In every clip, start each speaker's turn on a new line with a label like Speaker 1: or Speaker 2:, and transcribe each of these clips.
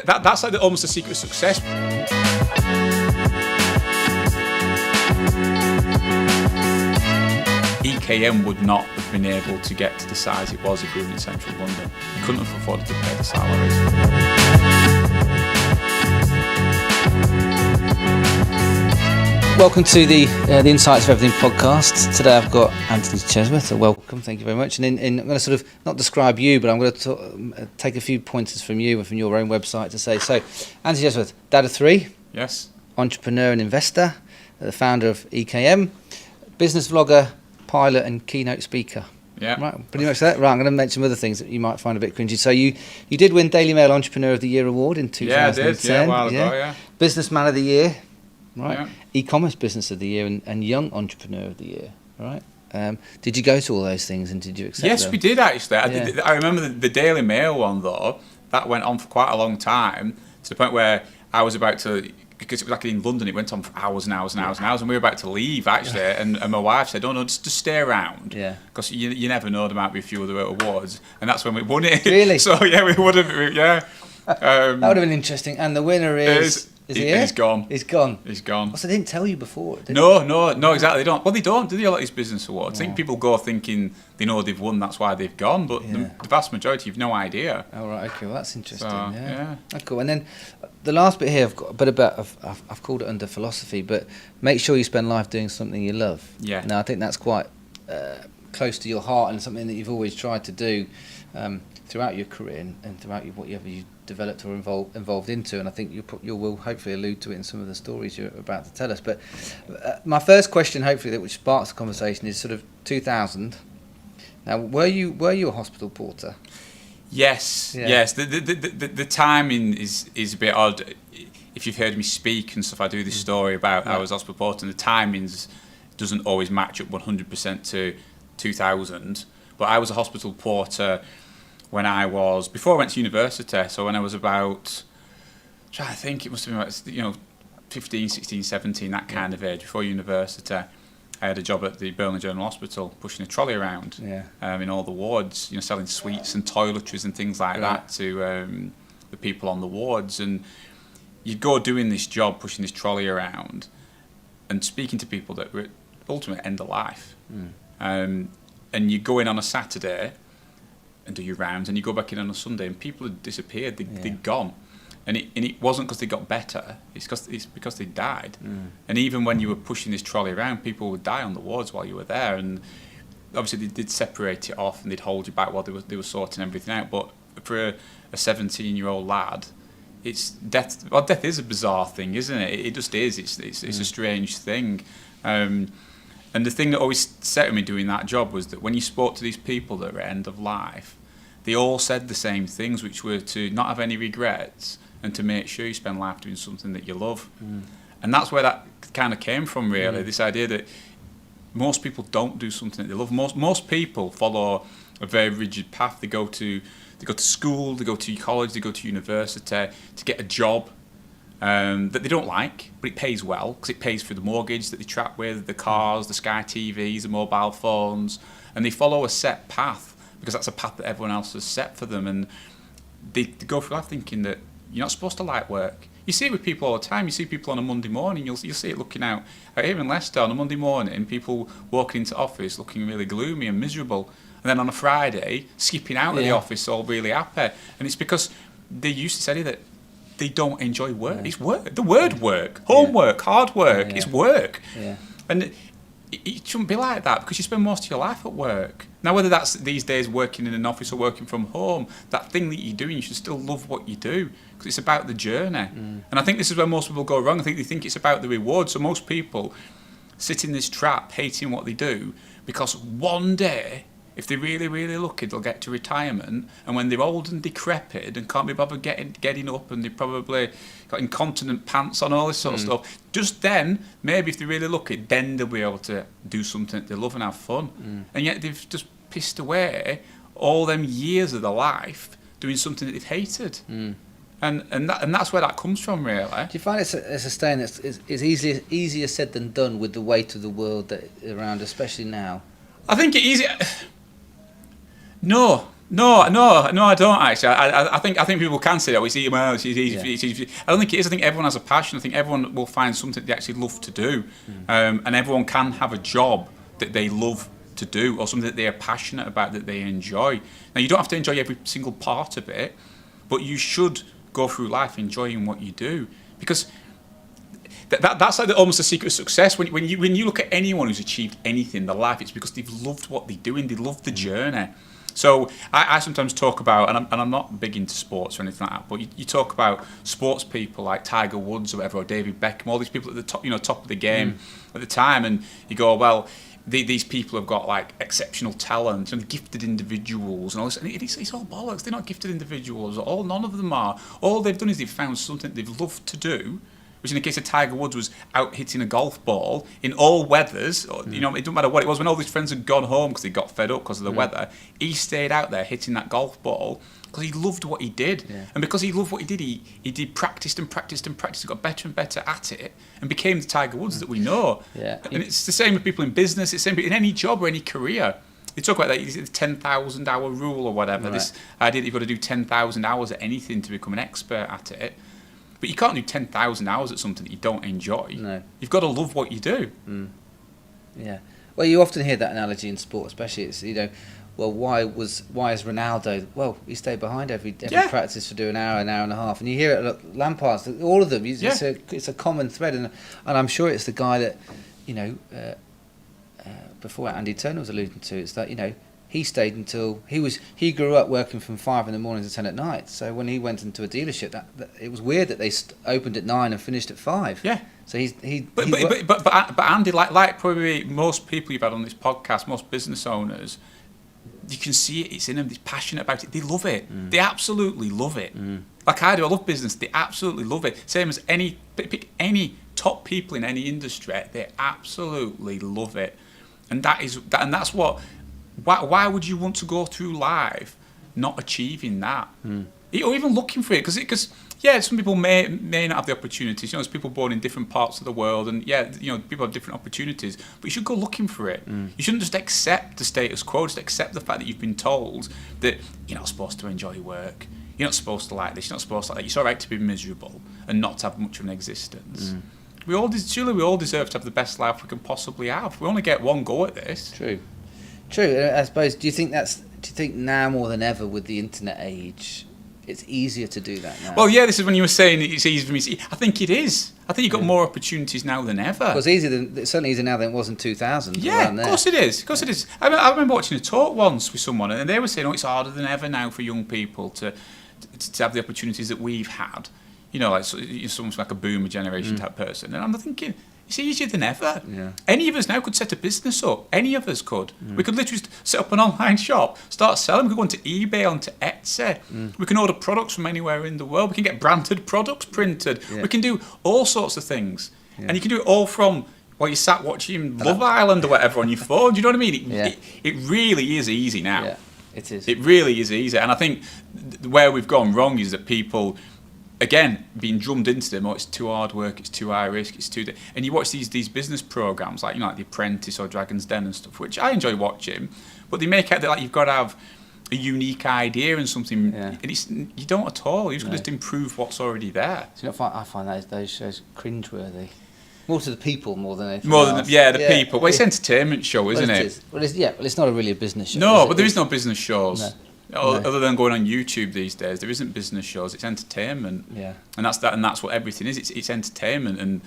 Speaker 1: That's like almost the secret of success. EKM would not have been able to get to the size it was if we were in central London. We couldn't have afforded to pay the salaries.
Speaker 2: Welcome to the Insights of Everything podcast. Today I've got Antony Chesworth. Welcome, thank you very much. And I'm going to sort of not describe you, but I'm going to take a few pointers from you and from your own website to say. So, Antony Chesworth, dad of three.
Speaker 1: Yes.
Speaker 2: Entrepreneur and investor, the founder of EKM, business vlogger, pilot and keynote speaker.
Speaker 1: Yeah.
Speaker 2: Right, pretty much that. Right, I'm going to mention other things that you might find a bit cringy. So you did win Daily Mail Entrepreneur of the Year award in 2010.
Speaker 1: Yeah, I did. Yeah, a while ago, yeah.
Speaker 2: Businessman of the Year. Right,
Speaker 1: yeah.
Speaker 2: E-commerce Business of the Year and Young Entrepreneur of the Year, right? Did you go to all those things and did you accept them?
Speaker 1: Yes, we did actually. I remember the Daily Mail one though. That went on for quite a long time to the point where I was about to, because it was like in London, it went on for hours and hours and hours and hours, and we were about to leave actually, and my wife said, "Oh no, just stay around, because you never know, there might be a few other awards," and that's when we won it.
Speaker 2: Really?
Speaker 1: So yeah, we would have, yeah.
Speaker 2: That would have been interesting. And the winner is he here?
Speaker 1: He's gone.
Speaker 2: He's gone.
Speaker 1: He's gone.
Speaker 2: Also, they didn't tell you before, did
Speaker 1: No, exactly. They don't. Well, they don't, do they, a lot of these business awards?
Speaker 2: Oh.
Speaker 1: I think people go thinking they know they've won, that's why they've gone, but the vast majority have no idea.
Speaker 2: Oh, right, okay, well, that's interesting,
Speaker 1: So,
Speaker 2: yeah. Oh, cool. And then the last bit here, I've got a bit about, I've called it under philosophy, but make sure you spend life doing something you love.
Speaker 1: Yeah.
Speaker 2: Now, I think that's quite close to your heart and something that you've always tried to do throughout your career and throughout whatever you developed or involved into, and I think you will hopefully allude to it in some of the stories you're about to tell us. But my first question, hopefully, which sparks the conversation, is sort of 2000. Now, were you a hospital porter?
Speaker 1: Yes,
Speaker 2: Yeah.
Speaker 1: yes. The timing is a bit odd. If you've heard me speak and stuff, I do this story about I was hospital porter, and the timings doesn't always match up 100% to 2000. But I was a hospital porter before I went to university, so when I was about, I'm trying to think, it must have been about 15, 16, 17, that kind of age, before university. I had a job at the Burnley General Hospital, pushing a trolley around in all the wards, selling sweets and toiletries and things like that to the people on the wards. And you'd go doing this job, pushing this trolley around and speaking to people that were ultimately end of life. And you go in on a Saturday and do your rounds, and you go back in on a Sunday, and people had disappeared. They'd gone, and it wasn't because they got better. It's because they died. And even when you were pushing this trolley around, people would die on the wards while you were there. And obviously they did separate it off, and they'd hold you back while they were sorting everything out. But for a 17-year-old lad, it's death. Well, death is a bizarre thing, isn't it? It just is. It's a strange thing. And the thing that always set me doing that job was that when you spoke to these people that were at end of life, they all said the same things, which were to not have any regrets and to make sure you spend life doing something that you love. And that's where that kind of came from, really, this idea that most people don't do something that they love. Most people follow a very rigid path. They go to school, they go to college, they go to university to get a job that they don't like, but it pays well because it pays for the mortgage that they trap with, the cars, the Sky TVs, the mobile phones, and they follow a set path because that's a path that everyone else has set for them, and they go through life thinking that you're not supposed to like work. You see it with people all the time. You see people on a Monday morning, you'll see it looking out here in Leicester on a Monday morning, people walking into office looking really gloomy and miserable, and then on a Friday skipping out of the office all really happy, and it's because they used to say that they don't enjoy work. It's work. The word work, homework, hard work, it's work. And it shouldn't be like that because you spend most of your life at work. Now, whether that's these days working in an office or working from home, that thing that you're doing, you should still love what you do because it's about the journey. And I think this is where most people go wrong. I think they think it's about the reward. So most people sit in this trap hating what they do because one day, if they're really, really lucky, they'll get to retirement, and when they're old and decrepit and can't be bothered getting up, and they've probably got incontinent pants on, all this sort of stuff, just then, maybe if they're really lucky, then they'll be able to do something that they love and have fun. And yet they've just pissed away all them years of their life doing something that they've hated. And that's where that comes from, really.
Speaker 2: Do you find it's a saying that's is easier said than done with the weight of the world that around, especially now?
Speaker 1: I think it's easier. No, No, I don't actually. I think people can say that. We see, well, it's easy. I don't think it is. I think everyone has a passion. I think everyone will find something they actually love to do, and everyone can have a job that they love to do, or something that they are passionate about, that they enjoy. Now, you don't have to enjoy every single part of it, but you should go through life enjoying what you do, because that's like almost the secret of success. When you look at anyone who's achieved anything in their life, it's because they've loved what they're doing. They love the journey. So I sometimes talk about, and I'm not big into sports or anything like that, but you talk about sports people like Tiger Woods or whatever, or David Beckham, all these people at the top, top of the game at the time, and you go, well, these people have got like exceptional talent and gifted individuals and all this, and it's all bollocks. They're not gifted individuals. None of them are. All they've done is they've found something they've loved to do, which in the case of Tiger Woods was out hitting a golf ball in all weathers. It doesn't matter what it was. When all his friends had gone home because they got fed up because of the weather, he stayed out there hitting that golf ball because he loved what he did. Yeah. And because he loved what he did, he practiced and got better and better at it, and became the Tiger Woods that we know.
Speaker 2: Yeah.
Speaker 1: And it's the same with people in business. It's the same in any job or any career. They talk about that, the 10,000 hour rule or whatever. Right. This idea that you've got to do 10,000 hours at anything to become an expert at it. But you can't do 10,000 hours at something that you don't enjoy. No. You've got to love what you do.
Speaker 2: Yeah. Well, you often hear that analogy in sport, especially. It's, well, why is Ronaldo? Well, he stayed behind every practice for doing an hour and a half. And you hear it, look, Lampard's, all of them. It's a common thread. And I'm sure it's the guy that, before Andy Turner was alluding to, it's that, he stayed until he grew up working from 5 a.m. to 10 at night. So when he went into a dealership, that it was weird that they opened at 9 and finished at 5.
Speaker 1: Yeah.
Speaker 2: So
Speaker 1: but Andy, like probably most people you've had on this podcast, most business owners, you can see it. It's in them. They're passionate about it. They love it. They absolutely love it. Like I do. I love business. They absolutely love it. Same as pick any top people in any industry. They absolutely love it. And that's what. Why would you want to go through life not achieving that, or even looking for it? Because some people may not have the opportunities. There's people born in different parts of the world, and people have different opportunities. But you should go looking for it. You shouldn't just accept the status quo. Just accept the fact that you've been told that you're not supposed to enjoy work. You're not supposed to like this. You're not supposed to like that. It's all right to be miserable and not to have much of an existence. We all deserve to have the best life we can possibly have. We only get one go at this.
Speaker 2: True. I suppose. Do you think now more than ever with the internet age, it's easier to do that now?
Speaker 1: Well, yeah. This is when you were saying it's easy for me. I think it is. I think you've got more opportunities now than ever.
Speaker 2: Well, it's certainly easier now than it was in 2000.
Speaker 1: Yeah, of course it is. Of course it is. I remember watching a talk once with someone, and they were saying, it's harder than ever now for young people to have the opportunities that we've had. Like someone's like a boomer generation type person, and I'm thinking, it's easier than ever. Yeah. Any of us now could set a business up. Any of us could. We could literally set up an online shop, start selling. We could go onto eBay, onto Etsy. We can order products from anywhere in the world. We can get branded products printed. Yeah. We can do all sorts of things. Yeah. And you can do it all from while you sat watching Love Island or whatever on your phone. Do you know what I mean? It really is easy now.
Speaker 2: Yeah, it is.
Speaker 1: It really is easy. And I think where we've gone wrong is that people, again, being drummed into them, it's too hard work, it's too high risk, it's too... And you watch these business programs like The Apprentice or Dragon's Den and stuff, which I enjoy watching, but they make out that you've got to have a unique idea and something, and you don't at all. You just improve what's already there.
Speaker 2: So I find those shows cringeworthy. More to the people more than anything
Speaker 1: else. The people. Well, it's an entertainment show, isn't it?
Speaker 2: Well, it's not really a business show.
Speaker 1: No, but there is no business shows. No. Other than going on YouTube these days, there isn't business shows. It's entertainment, and that's what everything is. It's entertainment,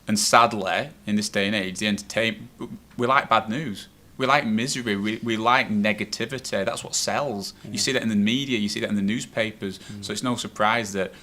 Speaker 1: and sadly, in this day and age, we like bad news. We like misery. We like negativity. That's what sells. You see that in the media. You see that in the newspapers. So it's no surprise that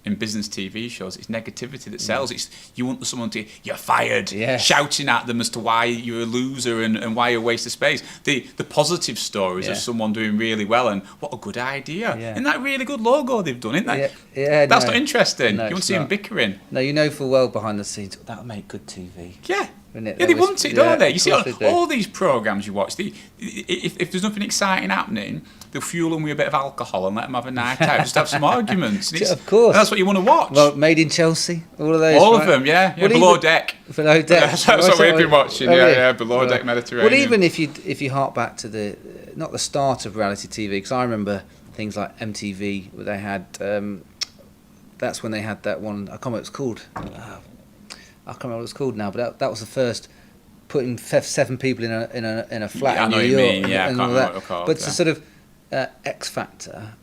Speaker 1: in business TV shows, it's negativity that sells. It's you want someone to, you're fired, shouting at them as to why you're a loser and why you're a waste of space. The positive stories of someone doing really well and what a good idea. Yeah. Isn't that a really good logo they've done, isn't that? Yeah, that's not interesting. You want to see them bickering.
Speaker 2: No, full well behind the scenes, that'll make good TV.
Speaker 1: Yeah.
Speaker 2: Isn't it?
Speaker 1: Yeah, they want it, don't they? You see,
Speaker 2: of course they do.
Speaker 1: all these programmes you watch, if there's nothing exciting happening, they'll fuel them with a bit of alcohol and let them have a night out, just have some arguments. And
Speaker 2: Of course.
Speaker 1: and that's what you want to watch.
Speaker 2: Well, Made in Chelsea, all of those.
Speaker 1: All
Speaker 2: right?
Speaker 1: of them, yeah.
Speaker 2: Well,
Speaker 1: Below
Speaker 2: even-
Speaker 1: Deck.
Speaker 2: Below Deck.
Speaker 1: That's what we've been watching, Below
Speaker 2: Right.
Speaker 1: Deck Mediterranean.
Speaker 2: Well, even if you hark back to not the start of reality TV, because I remember things like MTV, where they had, that's when they had that one, I can't remember what it's called. I can't remember what it's called now, but that was the first putting 7 people in a flat
Speaker 1: Yeah, I
Speaker 2: in
Speaker 1: know
Speaker 2: New
Speaker 1: what you
Speaker 2: York
Speaker 1: mean, yeah, I
Speaker 2: and
Speaker 1: can't
Speaker 2: all
Speaker 1: remember
Speaker 2: that.
Speaker 1: what they're called,
Speaker 2: But it's
Speaker 1: yeah.
Speaker 2: a sort of X Factor.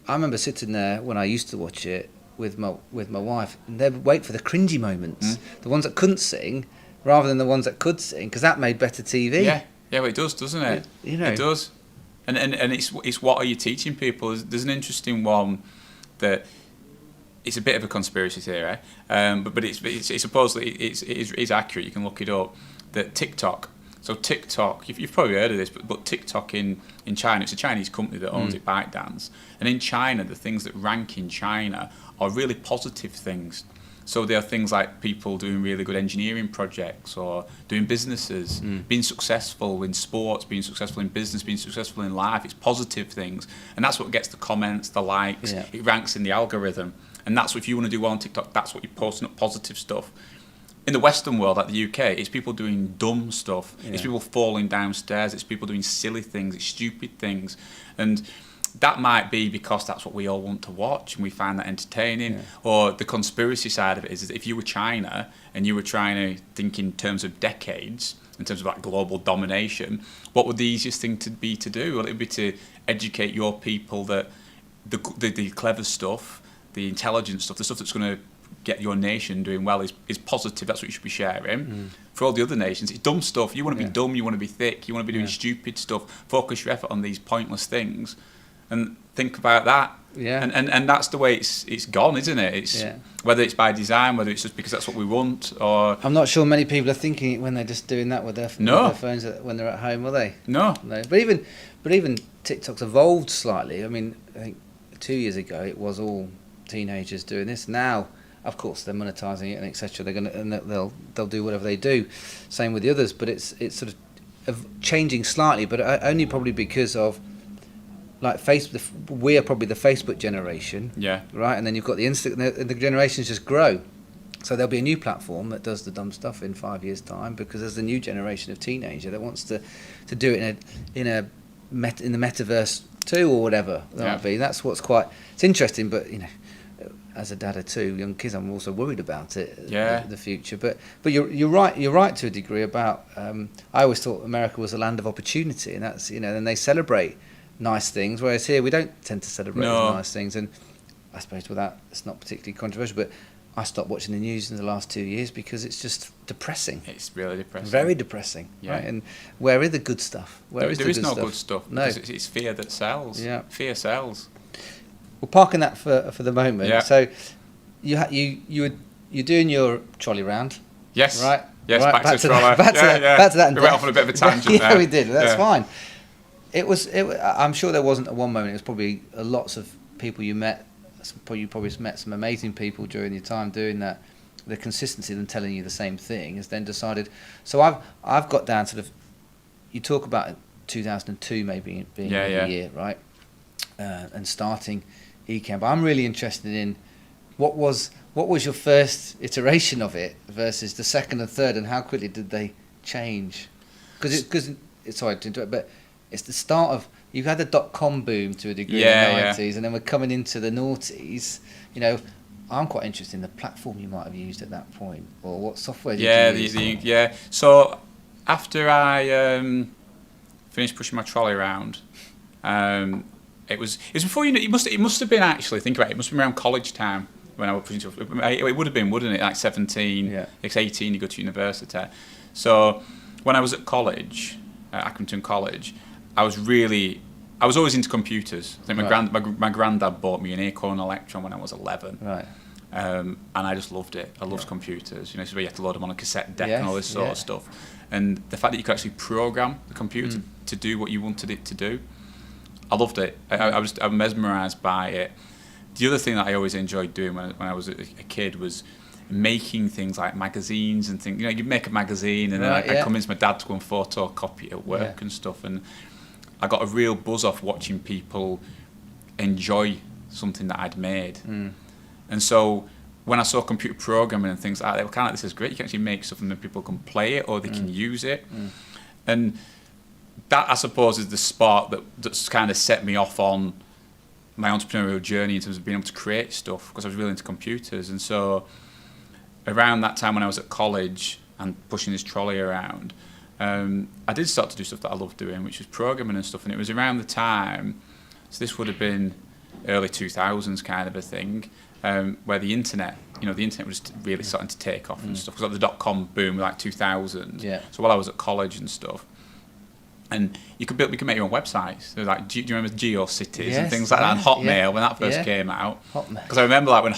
Speaker 2: I remember sitting there when I used to watch it with my wife, and they'd wait for the cringy moments, the ones that couldn't sing, rather than the ones that could sing, because that made better TV.
Speaker 1: Yeah, well, it does, doesn't it?
Speaker 2: You know.
Speaker 1: It does. And it's what are you teaching people? There's an interesting one that it's a bit of a conspiracy theory, but it's supposedly it is accurate. You can look it up. That TikTok. So TikTok, you've probably heard of this, but TikTok in China, it's a Chinese company that owns it, ByteDance. And in China, the things that rank in China are really positive things. So there are things like people doing really good engineering projects or doing businesses, being successful in sports, being successful in business, being successful in life. It's positive things. And that's what gets the comments, the likes.
Speaker 2: Yeah.
Speaker 1: It ranks in the algorithm. And that's what, if you want to do well on TikTok, that's what you're posting up, positive stuff. In the Western world, like the UK, it's people doing dumb stuff.
Speaker 2: Yeah.
Speaker 1: It's people falling downstairs. It's people doing silly things. It's stupid things. And that might be because that's what we all want to watch and we find that entertaining.
Speaker 2: Yeah.
Speaker 1: Or the conspiracy side of it is that if you were China and you were trying to think in terms of decades, in terms of like global domination, what would the easiest thing to do? Well, it would be to educate your people that the clever stuff, the intelligent stuff, the stuff that's going to get your nation doing well is positive. That's what you should be sharing. For all the other nations, it's dumb stuff. You want to be dumb, you want to be thick, you want to be doing stupid stuff. Focus your effort on these pointless things and think about that.
Speaker 2: Yeah.
Speaker 1: And that's the way it's gone, isn't it? It's whether it's by design, whether it's just because that's what we want, or
Speaker 2: I'm not sure many people are thinking it when they're just doing that with their phones when they're at home, are they?
Speaker 1: No.
Speaker 2: But even TikTok's evolved slightly. I mean, I think 2 years ago it was all teenagers doing this. Now, of course, they're monetizing it and etc. They'll do whatever they do. Same with the others, but it's sort of changing slightly, but only probably because of like Facebook. We are probably the Facebook generation, right? And then you've got the the generations just grow. So there'll be a new platform that does the dumb stuff in 5 years' time because there's a new generation of teenager that wants to do it in the metaverse too or whatever that might be. That's what's it's interesting, but you know. As a dad of 2 young kids, I'm also worried about it, the future. But you're right to a degree about. I always thought America was a land of opportunity, and that's and they celebrate nice things, whereas here we don't tend to celebrate those nice things. And I suppose with that, it's not particularly controversial, but I stopped watching the news in the last 2 years because it's just depressing.
Speaker 1: It's really depressing.
Speaker 2: Very depressing. Yeah. Right? And where is the good stuff?
Speaker 1: There is no good stuff.
Speaker 2: No,
Speaker 1: because it's fear that sells.
Speaker 2: Yeah.
Speaker 1: Fear sells.
Speaker 2: We're parking that for the moment.
Speaker 1: Yeah.
Speaker 2: So you're doing your trolley round.
Speaker 1: Yes.
Speaker 2: Right.
Speaker 1: Yes.
Speaker 2: Right.
Speaker 1: Back to the trolley. Back
Speaker 2: to that.
Speaker 1: We went off on a bit of a tangent there.
Speaker 2: Yeah, we did. That's fine. I'm sure there wasn't at one moment. It was probably lots of people you met. You probably met some amazing people during your time doing that. The consistency of them telling you the same thing has then decided. So I've got down sort of. You talk about 2002 maybe being the year, right? And starting eCamp. I'm really interested in what was your first iteration of it versus the second and third, and how quickly did they change? Because sorry to interrupt, but it's the start of you had the .com boom to a degree in the 90s, and then we're coming into the noughties. I'm quite interested in the platform you might have used at that point, or what software did you use?
Speaker 1: So after I finished pushing my trolley around, it was before it must have been actually, think about it, it must have been around college time when I was pushing stuff. It would have been, wouldn't it? Like 17, it's 18, you go to university. So when I was at college, at Accrington College, I was always into computers. I think my granddad bought me an Acorn Electron when I was 11.
Speaker 2: Right.
Speaker 1: And I just loved it. I loved computers. So you had to load them on a cassette deck and all this sort of stuff. And the fact that you could actually program the computer to do what you wanted it to do, I loved it. I was mesmerised by it. The other thing that I always enjoyed doing when I was a kid was making things like magazines and things. You make a magazine, and then I'd convince my dad to go and photocopy it at work and stuff. And I got a real buzz off watching people enjoy something that I'd made. And so when I saw computer programming and things like that, they were kind of like, this is great. You can actually make something that people can play it or they can use it. And that, I suppose, is the spark that's kind of set me off on my entrepreneurial journey in terms of being able to create stuff, because I was really into computers. And so around that time when I was at college and pushing this trolley around, I did start to do stuff that I loved doing, which was programming and stuff. And it was around the time, so this would have been early 2000s kind of a thing, where the internet was really starting to take off and stuff. Because like the dot-com boom, like 2000. So while I was at college and stuff, and we could make your own websites. There was like, do you remember GeoCities and things like that, and Hotmail when that first came out? Because I remember like when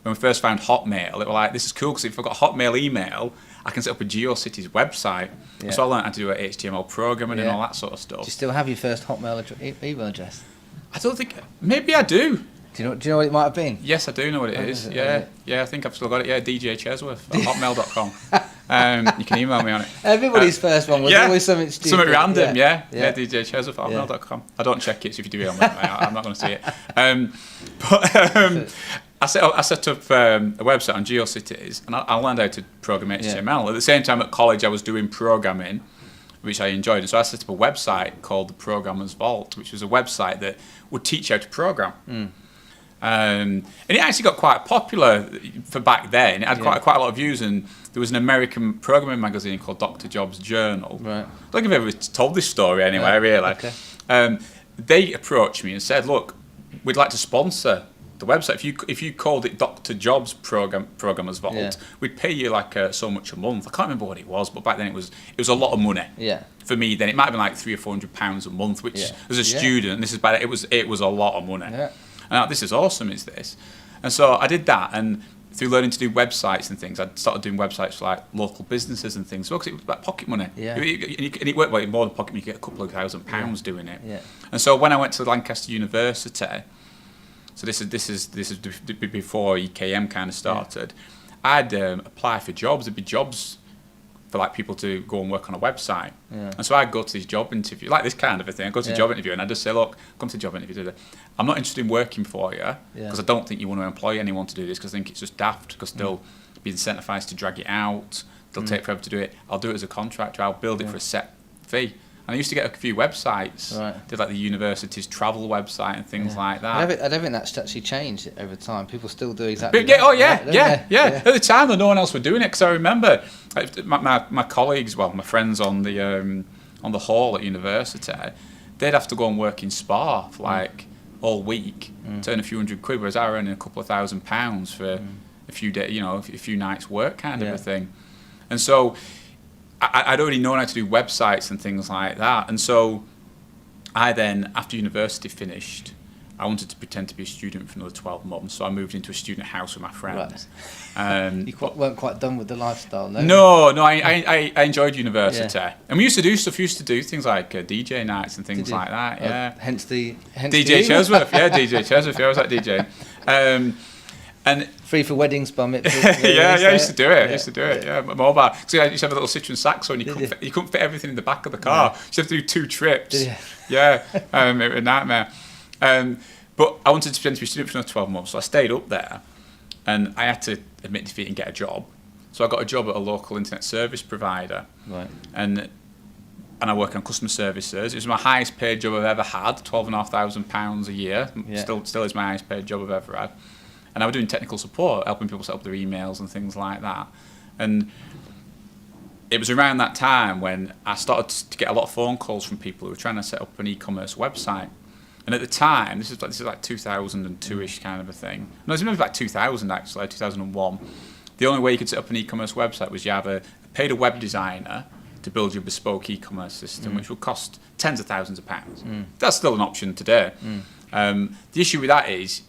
Speaker 1: we first found Hotmail, it was like, this is cool because if I've got a Hotmail email, I can set up a GeoCities website. So I learned how to do HTML programming and all that sort of stuff.
Speaker 2: Do you still have your first Hotmail email address?
Speaker 1: I don't think. Maybe I do.
Speaker 2: Do you know what it might have been?
Speaker 1: Yes, I do know what it is. Yeah, I think I've still got it. Yeah, DJ Chesworth at hotmail.com. You can email me on it.
Speaker 2: Everybody's first one was always something stupid.
Speaker 1: Something random, yeah, DJ Chesworth at hotmail.com. I don't check it, so if you do email me, I'm not going to see it. I set up a website on GeoCities, and I learned how to program HTML. At the same time, at college, I was doing programming, which I enjoyed. And so I set up a website called the Programmer's Vault, which was a website that would teach you how to program. And it actually got quite popular for back then. It had quite a lot of views, and there was an American programming magazine called Dr. Jobs Journal. I don't think I've ever told this story anyway, really. They approached me and said, look, we'd like to sponsor the website. If you called it Dr. Jobs Programmer's Vault, we'd pay you like so much a month. I can't remember what it was, but back then it was a lot of money. For me then, it might have been like £300 or £400 a month, which as a student, this is bad. It was a lot of money. And this is awesome, is this? And so I did that, and through learning to do websites and things, I started doing websites for like local businesses and things. Well, because it was like pocket money. And it worked well, more than pocket money. You get a couple of £1,000 doing it. And so when I went to Lancaster University, so this is before EKM kind of started, I'd apply for jobs. There'd be jobs for like people to go and work on a website. And so I'd go to this job interview, like this kind of a thing. I'd go to a job interview and I'd just say, look, come to the job interview. I'm not interested in working for you because I don't think you want to employ anyone to do this, because I think it's just daft, because they'll be incentivized to drag it out. They'll take forever to do it. I'll do it as a contractor. I'll build it for a set fee. And I used to get a few websites. Did like the university's travel website and things like that.
Speaker 2: I don't think that's actually changed over time. People still do exactly that.
Speaker 1: At the time, no one else was doing it, because I remember my colleagues, my friends on the hall at university, they'd have to go and work in Spa for like all week, turn a few £100, whereas I were earning a couple of £1,000 for a few days, a few nights' work kind of a thing. And so I'd already known how to do websites and things like that. And so I then, after university finished, I wanted to pretend to be a student for another 12 months. So I moved into a student house with my friends.
Speaker 2: You weren't quite done with the lifestyle, no?
Speaker 1: No, I enjoyed university. And we used to do stuff. We used to do things like DJ nights and things like that,
Speaker 2: Hence
Speaker 1: DJ Chesworth, DJ Chesworth, I was like DJ. And
Speaker 2: free for weddings, bar mitzvahs.
Speaker 1: I used to do it. Mobile. So I used to have a little Citroen Saxo, and you couldn't fit everything in the back of the car. You used to have to do 2 trips. It was a nightmare. But I wanted to pretend to be a student for another 12 months, so I stayed up there, and I had to admit defeat and get a job. So I got a job at a local internet service provider, and I work on customer services. It was my highest paid job I've ever had, £12,500 a year. Still is my highest paid job I've ever had. And I was doing technical support, helping people set up their emails and things like that. And it was around that time when I started to get a lot of phone calls from people who were trying to set up an e-commerce website. And at the time, this is like 2002-ish kind of a thing. No, it was maybe like 2000 actually, 2001. The only way you could set up an e-commerce website was you paid a web designer to build your bespoke e-commerce system, which would cost tens of thousands of pounds. That's still an option today. The issue with that is,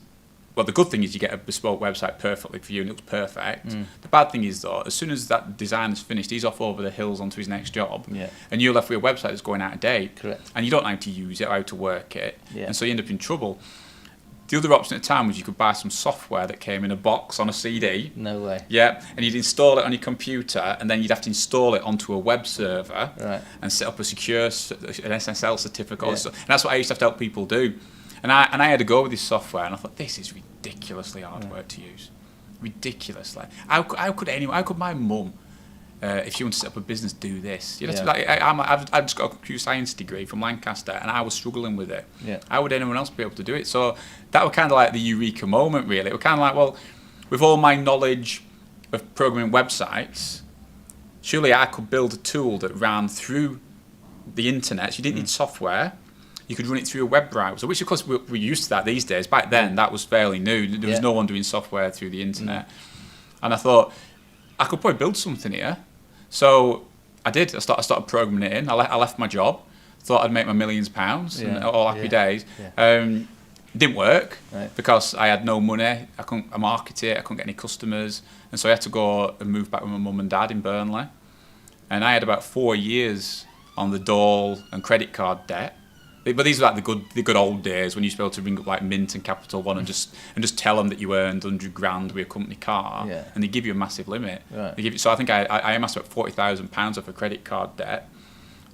Speaker 1: well, the good thing is you get a bespoke website perfectly for you, and it looks perfect. The bad thing is, though, as soon as that designer's finished, he's off over the hills onto his next job, and you're left with a website that's going out of date.
Speaker 2: Correct.
Speaker 1: And you don't know how to use it or how to work it, and so you end up in trouble. the other option at the time was you could buy some software that came in a box on a CD.
Speaker 2: No way.
Speaker 1: Yeah, and you'd install it on your computer, and then you'd have to install it onto a web server and set up an SSL certificate.
Speaker 2: Yeah.
Speaker 1: And that's what I used to have to help people do. And I had to go with this software, and I thought, this is ridiculously hard work to use. Ridiculously. How could my mum, if she wanted to set up a business, do this? You know, I've just got a computer science degree from Lancaster, and I was struggling with it.
Speaker 2: Yeah.
Speaker 1: How would anyone else be able to do it? So that was kind of like the eureka moment, really. It was kind of like, well, with all my knowledge of programming websites, surely I could build a tool that ran through the internet. So you didn't need software. You could run it through a web browser, which of course we're used to that these days. Back then, that was fairly new. There was no one doing software through the internet. And I thought, I could probably build something here. So I did. I started programming it in. I left my job. Thought I'd make my millions of pounds and all happy days. Yeah. Didn't work because I had no money. I couldn't market it. I couldn't get any customers. And so I had to go and move back with my mum and dad in Burnley. And I had about 4 years on the dole and credit card debt. But these were like the good old days when you used to be able to ring up like Mint and Capital One and just tell them that you earned 100 grand with a company car, and they give you a massive limit.
Speaker 2: Right.
Speaker 1: They give you, so I think I amassed about £40,000 off a credit card debt,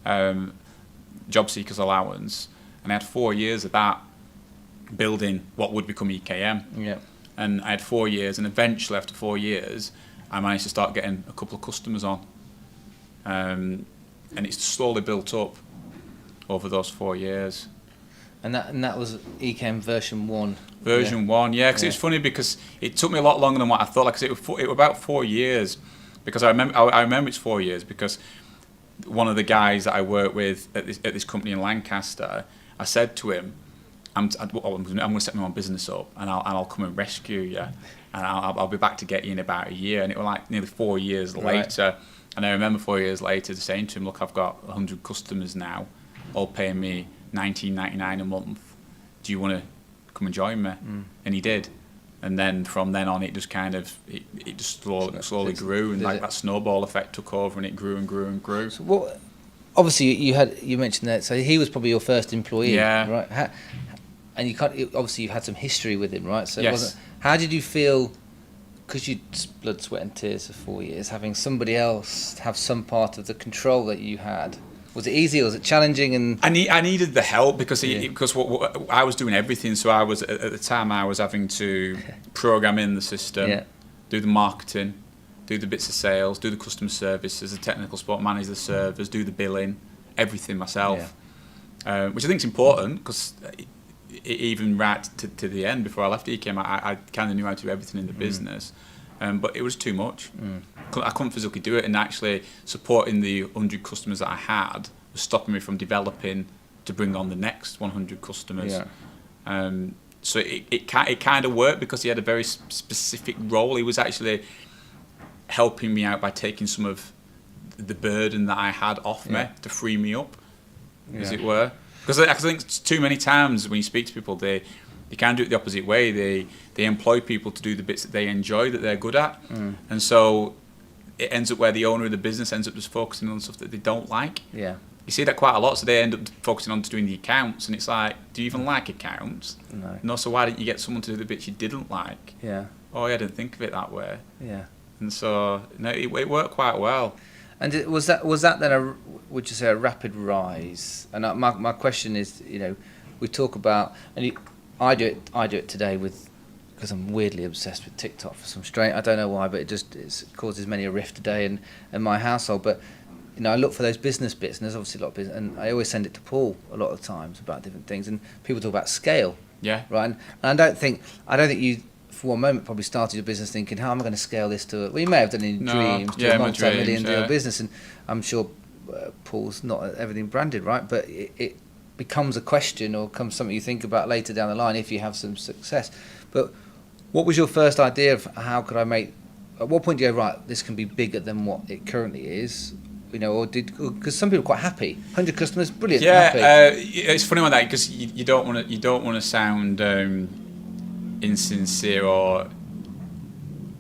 Speaker 1: job seekers allowance, and I had 4 years of that building what would become EKM.
Speaker 2: Yeah.
Speaker 1: And I had 4 years, and eventually after 4 years, I managed to start getting a couple of customers on, and it's slowly built up over those 4 years.
Speaker 2: And that was EKM version 1.
Speaker 1: Version 1, yeah, because it was funny because it took me a lot longer than what I thought. Like, it was about 4 years, because I remember it's 4 years because one of the guys that I work with at this company in Lancaster, I said to him, I'm going to set my own business up, and I'll come and rescue you, and I'll be back to get you in about a year. And it was like nearly 4 years later, and I remember 4 years later saying to him, look, I've got 100 customers now, all paying me $19.99 a month. Do you want to come and join me? And he did. And then from then on, it just kind of it just slowly grew, and like that snowball effect took over, and it grew and grew and grew. So
Speaker 2: what? Obviously, you mentioned that. So he was probably your first employee, right? And you can't. Obviously, you had some history with him, right? So
Speaker 1: yes.
Speaker 2: How did you feel? Because you blood, sweat, and tears for 4 years, having somebody else have some part of the control that you had. Was it easy or was it challenging? And
Speaker 1: I needed the help because what I was doing everything. So I was at the time I was having to program in the system, do the marketing, do the bits of sales, do the customer service as a technical support, manage the servers, do the billing, everything myself, which I think is important because even right to the end before I left EKM, I kind of knew how to do everything in the business. But it was too much. I couldn't physically do it, and actually supporting the 100 customers that I had was stopping me from developing to bring on the next 100 customers. So it kind of worked because he had a very specific role. He was actually helping me out by taking some of the burden that I had off me to free me up, as it were. Because I think too many times when you speak to people, they can do it the opposite way. They employ people to do the bits that they enjoy, that they're good at. And so it ends up where the owner of the business ends up just focusing on stuff that they don't like. Yeah. You see that quite a lot, so they end up focusing on doing the accounts, and it's like, do you even like accounts? No, so why didn't you get someone to do the bits you didn't like? Yeah. Oh, yeah, I didn't think of it that way. Yeah. And so, no, it worked quite well.
Speaker 2: And was that then would you say a rapid rise? And my question is, we talk about, and I do it today because I'm weirdly obsessed with TikTok for some strange, I don't know why, but it causes many a rift today in my household. But I look for those business bits, and there's obviously a lot of business, and I always send it to Paul a lot of times about different things, and people talk about scale. Yeah. Right. And I don't think you for one moment probably started your business thinking, how am I going to scale this to? Well, you may have done in dreams to a multi-million deal business, and I'm sure Paul's not everything branded, right? But it becomes a question or becomes something you think about later down the line if you have some success. But what was your first idea of how could I make? At what point do you go, right, this can be bigger than what it currently is? Because some people are quite happy. 100 customers, brilliant.
Speaker 1: Yeah, it's funny on that because you don't want to sound insincere, or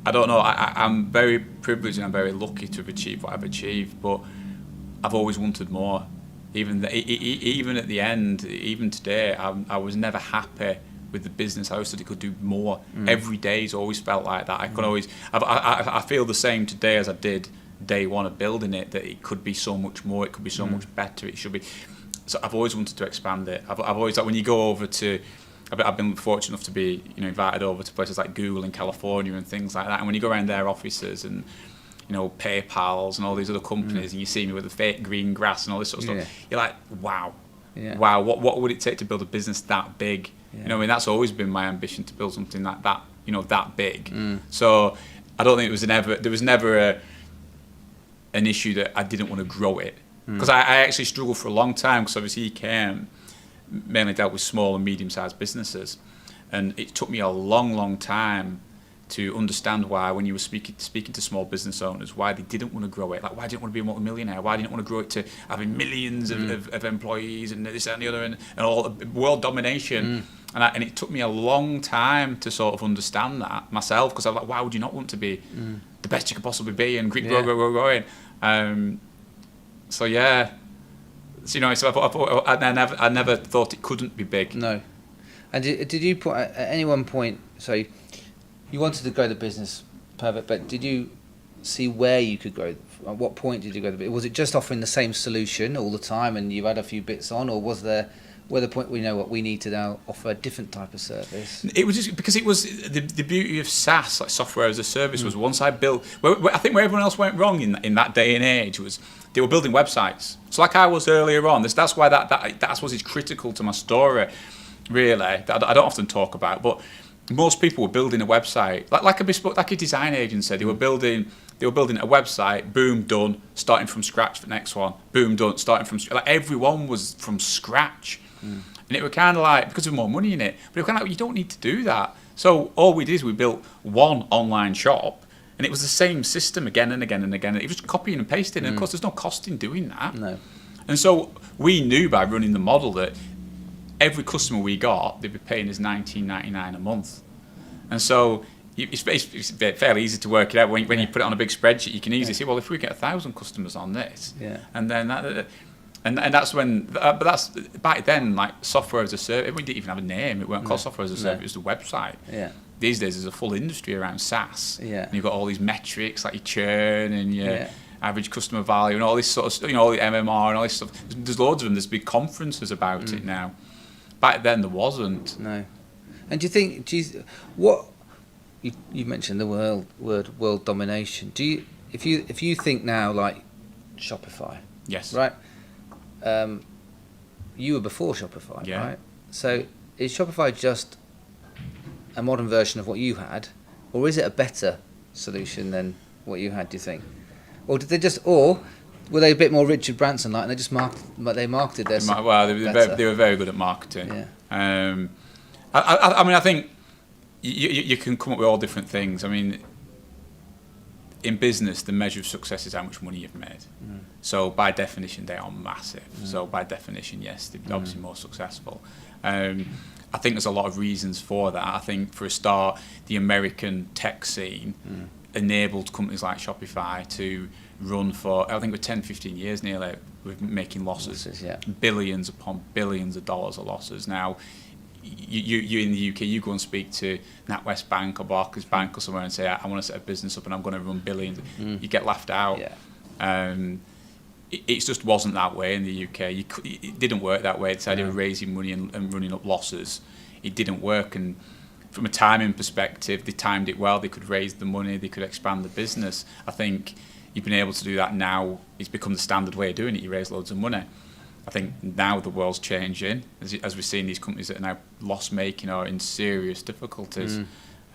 Speaker 1: I don't know. I'm very privileged and I'm very lucky to have achieved what I've achieved, but I've always wanted more. Even at the end, even today, I was never happy with the business. I always thought it could do more. Every day's always felt like that. I could always. I feel the same today as I did day one of building it. That it could be so much more. It could be so much better. It should be. So I've always wanted to expand it. I've always, like, when you go over to, I've been fortunate enough to be, invited over to places like Google in California and things like that. And when you go around their offices and, PayPal's and all these other companies, and you see me with the fake green grass and all this sort of stuff, you're like, wow.
Speaker 2: Yeah.
Speaker 1: Wow, what would it take to build a business that big?
Speaker 2: Yeah.
Speaker 1: That's always been my ambition, to build something like that, that big. So I don't think there was never an issue that I didn't want to grow it. Because I actually struggled for a long time, because obviously EKM mainly dealt with small and medium-sized businesses. And it took me a long, long time to understand why, when you were speaking to small business owners, why they didn't want to grow it. Like, why didn't want to be a multimillionaire? Why didn't want to grow it to having millions of employees and this, that, and the other, and all world domination. And it took me a long time to sort of understand that myself, because I was like, why would you not want to be the best you could possibly be and growing? So yeah, I never thought it couldn't be big.
Speaker 2: No. And did you put at any one point? So you wanted to grow the business, perfect. But did you see where you could grow? At what point did you grow the business? Was it just offering the same solution all the time, and you had a few bits on, or was there? Were the point we know what we need to now offer a different type of service?
Speaker 1: It was just because it was the beauty of SaaS, like software as a service, was once I built. I think where everyone else went wrong in that day and age was they were building websites. So like I was earlier on, that's why that's what is critical to my story, really. That I don't often talk about, but most people were building a website like a bespoke, like a design agency. They were building a website. Boom, done. Starting from scratch for the next one. Boom, done. Starting from scratch. Like, everyone was from scratch. And it was kind of like, because of more money in it, but it was kind of like, you don't need to do that. So all we did is we built one online shop, and it was the same system again and again and again. It was just copying and pasting, and of course there's no cost in doing that.
Speaker 2: No.
Speaker 1: And so we knew by running the model that every customer we got, they'd be paying us $19.99 a month. And so it's fairly easy to work it out. When you put it on a big spreadsheet, you can easily see, well, if we get 1,000 customers on this, and then that... And that's when, but that's back then, like software as a service. We didn't even have a name. It weren't called software as a service. It was the website.
Speaker 2: Yeah.
Speaker 1: These days, there's a full industry around SaaS.
Speaker 2: Yeah.
Speaker 1: And you've got all these metrics like your churn and your average customer value and all this sort of, all the MMR and all this stuff. There's loads of them. There's big conferences about it now. Back then, there wasn't.
Speaker 2: No. And do you mentioned the word world domination. If you think now like Shopify?
Speaker 1: Yes.
Speaker 2: Right. You were before Shopify, right? So is Shopify just a modern version of what you had, or is it a better solution than what you had, do you think? Or did they were they a bit more Richard Branson like, and they just marketed their
Speaker 1: they were very good at marketing.
Speaker 2: Yeah.
Speaker 1: I think you can come up with all different things. I mean, in business, the measure of success is how much money you've made. So by definition, they are massive. So by definition, yes, they're obviously more successful. I think there's a lot of reasons for that. I think, for a start, the American tech scene enabled companies like Shopify to run for, I think, 10, 15 years nearly, with making losses. Billions upon billions of dollars of losses. Now, you in the UK, you go and speak to NatWest Bank or Barclays Bank or somewhere and say, I want to set a business up and I'm going to run billions. You get laughed out. It just wasn't that way in the UK. It didn't work that way. It's the idea of raising money and running up losses. It didn't work. And from a timing perspective, they timed it well. They could raise the money. They could expand the business. I think you've been able to do that now. It's become the standard way of doing it. You raise loads of money. I think now the world's changing, as we're seeing these companies that are now loss-making or in serious difficulties.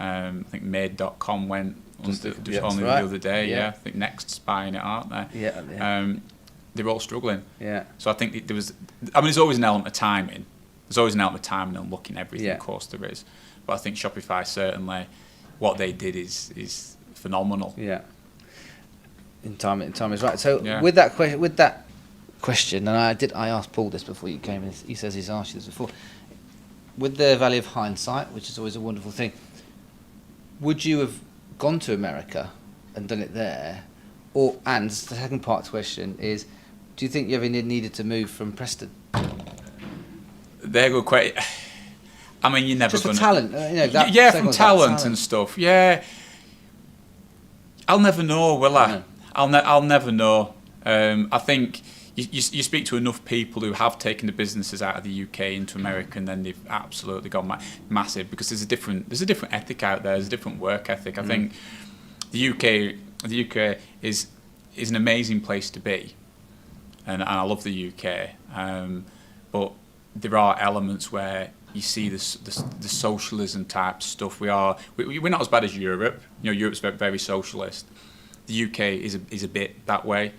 Speaker 1: I think Made.com went the other day. I think Next's buying it, aren't they? They're all struggling. So I think there's always an element of timing. There's always an element of timing and looking everything, of course there is. But I think Shopify, certainly, what they did is phenomenal. In time is right. So with that question, and I asked Paul this before you came, and he says he's asked you this before. With the value of hindsight, which is always a wonderful thing, would you have gone to America and done it there? And the second part of the question is, do you think you ever needed to move from Preston? They're good. I mean, you're never
Speaker 2: just for
Speaker 1: gonna.
Speaker 2: talent, that
Speaker 1: Yeah,
Speaker 2: second
Speaker 1: from
Speaker 2: one's about
Speaker 1: talent and stuff. Yeah, I'll never know, will I?
Speaker 2: No.
Speaker 1: I'll never know. I think you speak to enough people who have taken the businesses out of the UK into America, and then they've absolutely gone massive, because there's a different ethic out there. There's a different work ethic. I think the UK is an amazing place to be, and I love the UK. But there are elements where you see the socialism type stuff. We're not as bad as Europe. Europe's very socialist. The UK is a bit that way.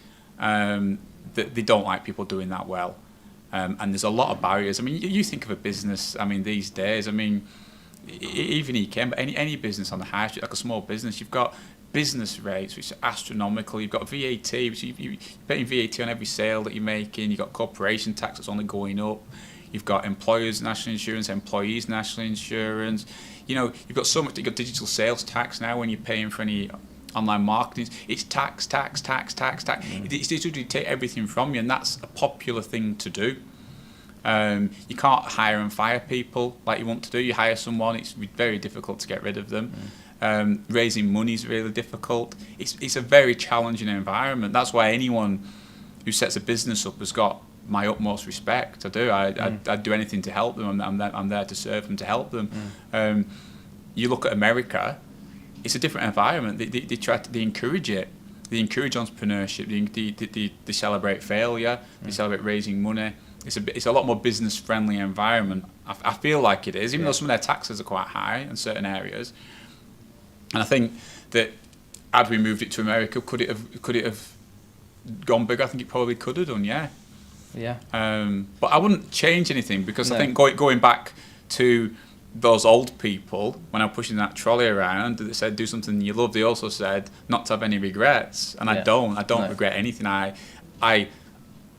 Speaker 1: They don't like people doing that well, and there's a lot of barriers. I mean, you think of a business. I mean, these days, I mean, even EKM, but any business on the high street, like a small business, you've got business rates which are astronomical. You've got VAT, which you're paying VAT on every sale that you're making. You've got corporation tax that's only going up. You've got employers' national insurance, employees' national insurance. You've got so much. You've got digital sales tax now when you're paying for any online marketing. It's tax. It's literally take everything from you, and that's a popular thing to do. You can't hire and fire people like you want to do. You hire someone, it's very difficult to get rid of them. Raising money is really difficult. It's a very challenging environment. That's why anyone who sets a business up has got my utmost respect. I do. I'd do anything to help them. I'm there to serve them, to help them. You look at America, it's a different environment. They encourage it. They encourage entrepreneurship. They celebrate failure. They celebrate raising money. It's a lot more business friendly environment. I feel like it is, even though some of their taxes are quite high in certain areas. And I think that had we moved it to America, could it have gone bigger? I think it probably could have done. Yeah.
Speaker 2: Yeah.
Speaker 1: But I wouldn't change anything, because I think going back to those old people, when I was pushing that trolley around, that said do something you love, they also said not to have any regrets, and I don't regret anything.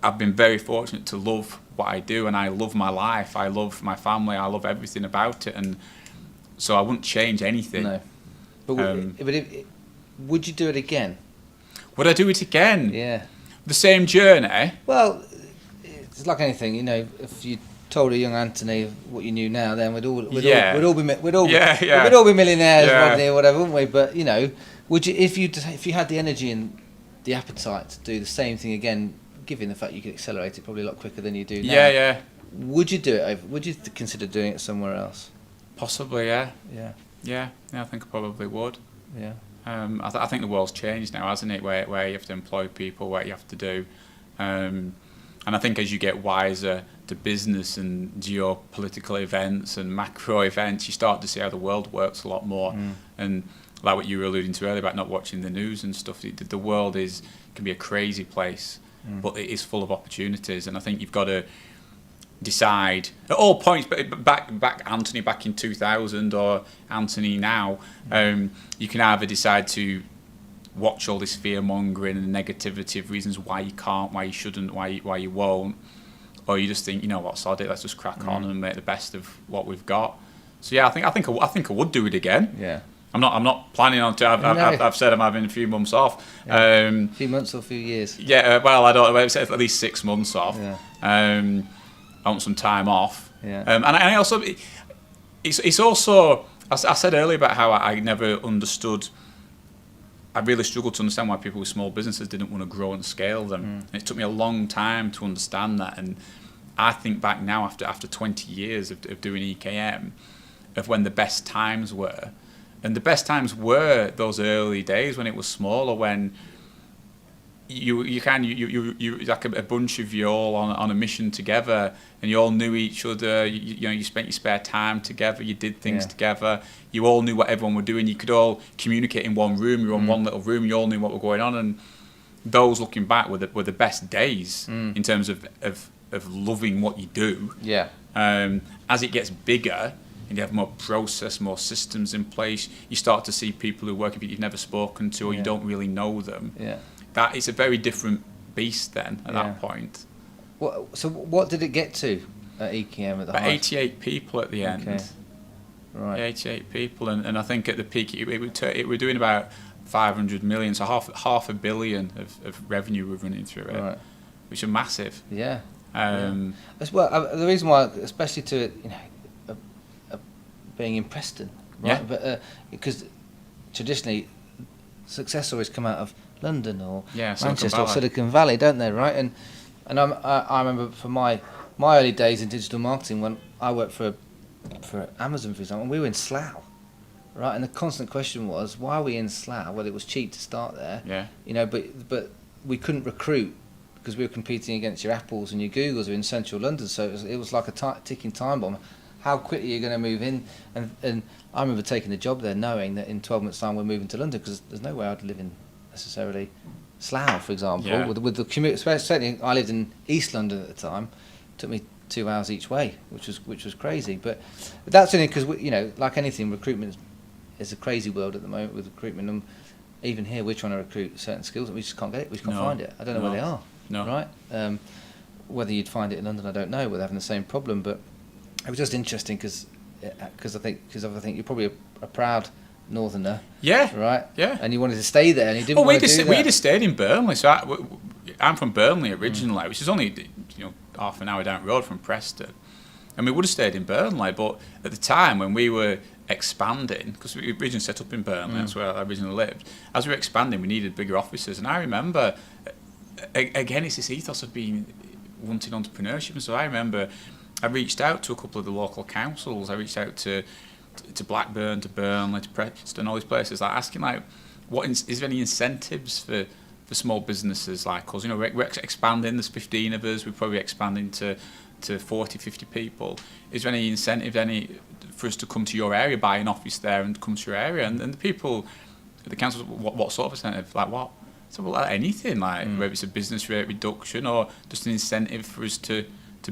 Speaker 1: I've been very fortunate to love what I do, and I love my life, I love my family, I love everything about it, and so I wouldn't change anything. No.
Speaker 2: But would you do it again?
Speaker 1: Would I do it again?
Speaker 2: Yeah.
Speaker 1: The same journey?
Speaker 2: Well, it's like anything, if you told a young Antony what you knew now, then we'd all be millionaires, Rodney, or whatever, wouldn't we? But would you, if you had the energy and the appetite to do the same thing again, given the fact you could accelerate it probably a lot quicker than you do now?
Speaker 1: Yeah.
Speaker 2: Would you do it? Would you consider doing it somewhere else?
Speaker 1: Possibly, yeah.
Speaker 2: Yeah.
Speaker 1: I think I probably would.
Speaker 2: Yeah.
Speaker 1: I think the world's changed now, hasn't it? Where you have to employ people, what you have to do, and I think as you get wiser to business and geopolitical events and macro events, you start to see how the world works a lot more. And like what you were alluding to earlier about not watching the news and stuff, the world can be a crazy place, but it is full of opportunities. And I think you've got to decide at all points, but back Antony back in 2000 or Antony now, you can either decide to watch all this fear mongering and negativity of reasons why you can't, why you shouldn't, why you won't, or you just think, what, sod it, let's just crack on and make the best of what we've got. So yeah, I think I would do it again.
Speaker 2: Yeah.
Speaker 1: I'm not planning on to. I've said I'm having a few months off.
Speaker 2: Yeah. A few months or a few years.
Speaker 1: Yeah. Well, I don't. I've said at least 6 months off.
Speaker 2: Yeah.
Speaker 1: I want some time off.
Speaker 2: Yeah.
Speaker 1: And I also, it's also, I said earlier about how I never understood. I really struggled to understand why people with small businesses didn't want to grow and scale them. And it took me a long time to understand that. And I think back now, after 20 years of doing EKM, of when the best times were. And the best times were those early days when it was smaller, when you like a bunch of you all on a mission together, and you all knew each other. You spent your spare time together. You did things together. You all knew what everyone were doing. You could all communicate in one room. You were in one little room. You all knew what was going on. And those, looking back, were the best days in terms of loving what you do.
Speaker 2: Yeah.
Speaker 1: As it gets bigger, and you have more process, more systems in place, you start to see people who work with you you've never spoken to, or you don't really know them.
Speaker 2: Yeah.
Speaker 1: That is a very different beast then at that point.
Speaker 2: So what did it get to at EKM at the
Speaker 1: About
Speaker 2: highest?
Speaker 1: 88 people at the end.
Speaker 2: Okay. Right.
Speaker 1: 88 people, and I think at the peak it were doing about 500 million, so half a billion of revenue we're running through it,
Speaker 2: Right.
Speaker 1: which are massive.
Speaker 2: Yeah.
Speaker 1: Yeah.
Speaker 2: As well, the reason why, especially to a being in Preston, right?
Speaker 1: Yeah.
Speaker 2: But because traditionally, success stories come out of London or Manchester or Silicon Valley, don't they? Right? And I remember for my early days in digital marketing when I worked for Amazon, for example, and we were in Slough, right? And the constant question was, why are we in Slough? Well, it was cheap to start there, but we couldn't recruit because we were competing against your Apples and your Googles who were in central London, so it was like a ticking time bomb. How quickly you're going to move in, and I remember taking the job there knowing that in 12 months' time we're moving to London because there's no way I'd live in necessarily Slough, for example, with the commute. Certainly, I lived in East London at the time. It took me 2 hours each way, which was crazy. But that's only because like anything, recruitment is a crazy world at the moment with recruitment. And even here, we're trying to recruit certain skills and we just can't get it. We just can't find it. I don't know where they are.
Speaker 1: No.
Speaker 2: Right? Whether you'd find it in London, I don't know. We're having the same problem, but it was just interesting because I think you're probably a proud northerner.
Speaker 1: Yeah.
Speaker 2: Right.
Speaker 1: Yeah.
Speaker 2: And you wanted to stay there, and you didn't. Well,
Speaker 1: we'd have stayed in Burnley. So I'm from Burnley originally, which is only half an hour down the road from Preston, and we would have stayed in Burnley. But at the time when we were expanding, because we originally set up in Burnley, that's where I originally lived. As we were expanding, we needed bigger offices, and I remember, again, it's this ethos of being wanting entrepreneurship. And so I remember I reached out to a couple of the local councils. I reached out to Blackburn, to Burnley, to Preston, all these places, like asking is there any incentives for small businesses like us? We're expanding. There's 15 of us. We're probably expanding to 40, 50 people. Is there any incentive for us to come to your area, buy an office there, and come to your area? And the people at the council, what sort of incentive? Like what? So anything, whether it's a business rate reduction or just an incentive for us to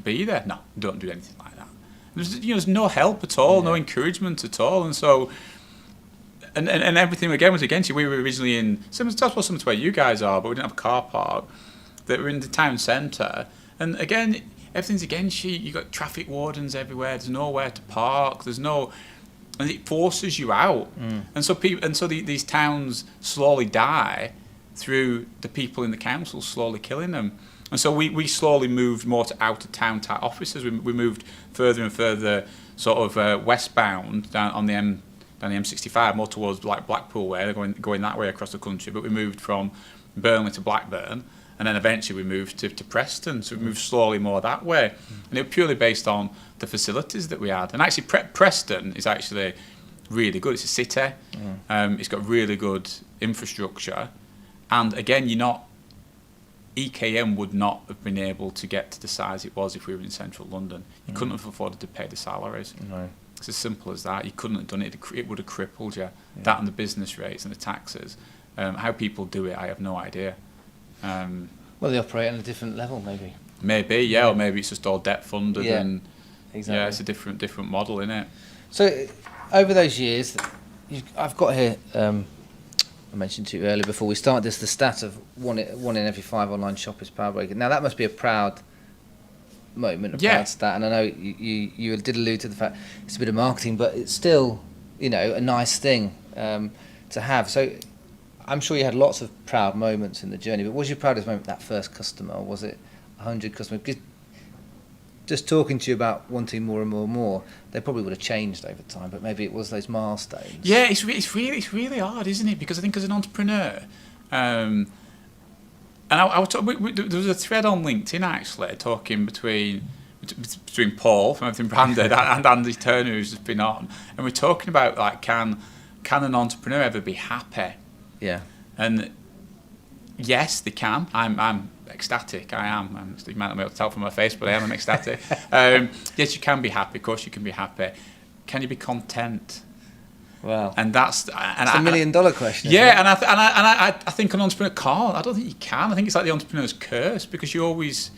Speaker 1: be there. No, don't do anything like that. There's no help at all, no encouragement at all, and so and everything again was against you. We were originally in similar to where you guys are, but we didn't have a car park. That were in the town centre, and again everything's against you. You got traffic wardens everywhere. There's nowhere to park. And it forces you out. And so these towns slowly die through the people in the council slowly killing them. And so we slowly moved more to out-of-town type offices. We moved further and further sort of westbound down the M65, more towards like Blackpool way, going that way across the country. But we moved from Burnley to Blackburn, and then eventually we moved to Preston. So we moved slowly more that way. And it was purely based on the facilities that we had. And actually Preston is actually really good. It's a city. It's got really good infrastructure. And again, EKM would not have been able to get to the size it was if we were in central London. You couldn't have afforded to pay the salaries. No. It's as simple as that. You couldn't have done it. It would have crippled you. That and the business rates and the taxes. How people do it, I have no idea.
Speaker 2: Well, they operate on a different level, maybe.
Speaker 1: Maybe, or maybe it's just all debt funded. And
Speaker 2: exactly.
Speaker 1: Yeah, it's a different model, isn't it?
Speaker 2: So, over those years, I've got here. I mentioned to you earlier before we started this, the stat of one in every 5 online shoppers power breaker. Now that must be a proud moment, a proud stat, and I know you did allude to the fact it's a bit of marketing, but it's still a nice thing to have. So I'm sure you had lots of proud moments in the journey, but was your proudest moment that first customer, or was it 100 customers? Because just talking to you about wanting more and more and more, they probably would have changed over time, but maybe it was those milestones.
Speaker 1: Yeah, it's really hard, isn't it? Because I think as an entrepreneur, and I was there was a thread on LinkedIn actually talking between Paul from Everything Branded and Andy Turner, who's just been on, and we're talking about can an entrepreneur ever be happy?
Speaker 2: Yeah.
Speaker 1: And yes, they can. I'm ecstatic. I am. You might not be able to tell from my face, but I am ecstatic. Yes, you can be happy. Of course, you can be happy. Can you be content?
Speaker 2: Wow.
Speaker 1: And that's
Speaker 2: $1 million question.
Speaker 1: Yeah, and I think an entrepreneur can't. I don't think you can. I think it's like the entrepreneur's curse, because you always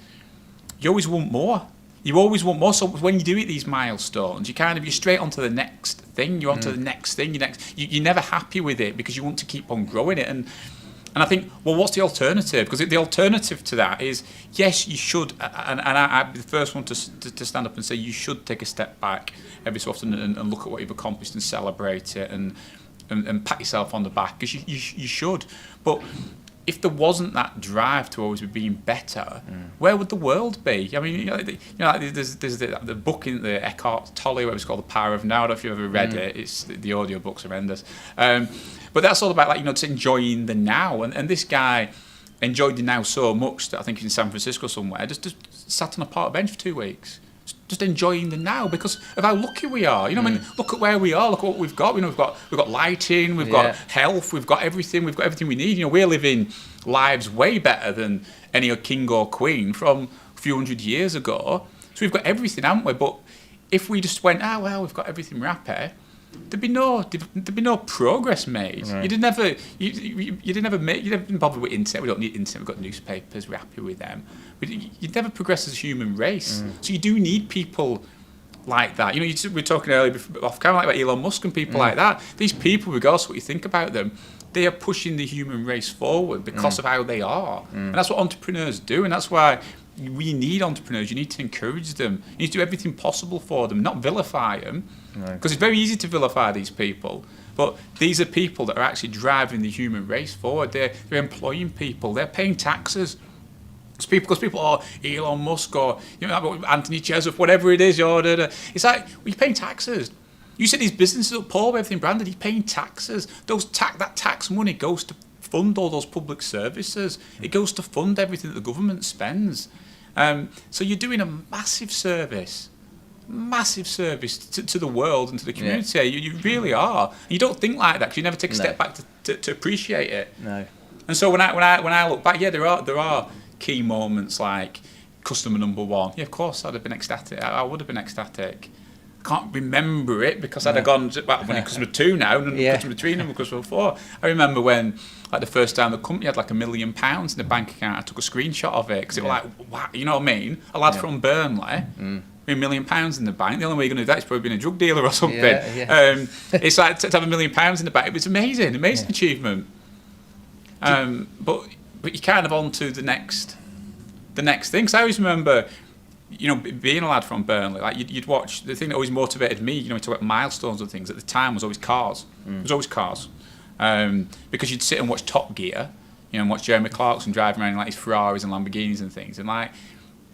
Speaker 1: want more. You always want more. So when you do hit these milestones, you're straight onto the next thing. You're onto the next thing. You're never happy with it because you want to keep on growing it. And I think, well, what's the alternative? Because the alternative to that is, yes, you should, and I'd be the first one to stand up and say you should take a step back every so often and look at what you've accomplished and celebrate it and pat yourself on the back, because you should. But if there wasn't that drive to always be being better, where would the world be? I mean, there's the book in the Eckhart Tolle, where it's called The Power of Now. I don't know if you've ever read it. It's the audio book's horrendous. But that's all about just enjoying the now. And this guy enjoyed the now so much that I think he's in San Francisco somewhere, just sat on a park bench for 2 weeks. Just enjoying the now because of how lucky we are. I mean, look at where we are. Look at what we've got. We've got lighting. We've got health. We've got everything. We've got everything we need. We're living lives way better than any king or queen from a few hundred years ago. So we've got everything, haven't we? But if we just went, we've got everything, we're happy, there'd be no progress made. Right. You'd never been bothered with internet. We don't need internet. We've got newspapers. We're happy with them. You'd never progress as a human race. So you do need people like that. We were talking earlier off camera about Elon Musk and people like that. These people, regardless of what you think about them, they are pushing the human race forward because of how they are. And that's what entrepreneurs do. And that's why we need entrepreneurs. You need to encourage them. You need to do everything possible for them, not vilify them. Because it's very easy to vilify these people. But these are people that are actually driving the human race forward. They're employing people. They're paying taxes. Because people, Elon Musk or Antony Chesworth, whatever it is, it's like, you're paying taxes. You said these businesses are poor with everything branded. You're paying taxes. That tax money goes to fund all those public services. It goes to fund everything that the government spends. So you're doing a massive service to the world and to the community. Yeah. You really are. And you don't think like that because you never take a step back to appreciate it. No. And so when I look back, there are key moments like customer number one. Yeah, of course I'd have been ecstatic. I would have been ecstatic. I can't remember it because I'd have gone when it customer 2 now and customer 3 and customer 4. I remember when the first time the company had $1 million in the bank account. I took a screenshot of it because it was wow, you know what I mean? A lad from Burnley. $1 million in the bank. The only way you're going to do that is probably being a drug dealer or something. It's like to have $1 million in the bank. It was amazing achievement. But you're kind of on to the next thing. Because I always remember, being a lad from Burnley, you'd watch, the thing that always motivated me, we talk about milestones and things, at the time was always cars. It was always cars. Because you'd sit and watch Top Gear, and watch Jeremy Clarkson driving around in his Ferraris and Lamborghinis and things. And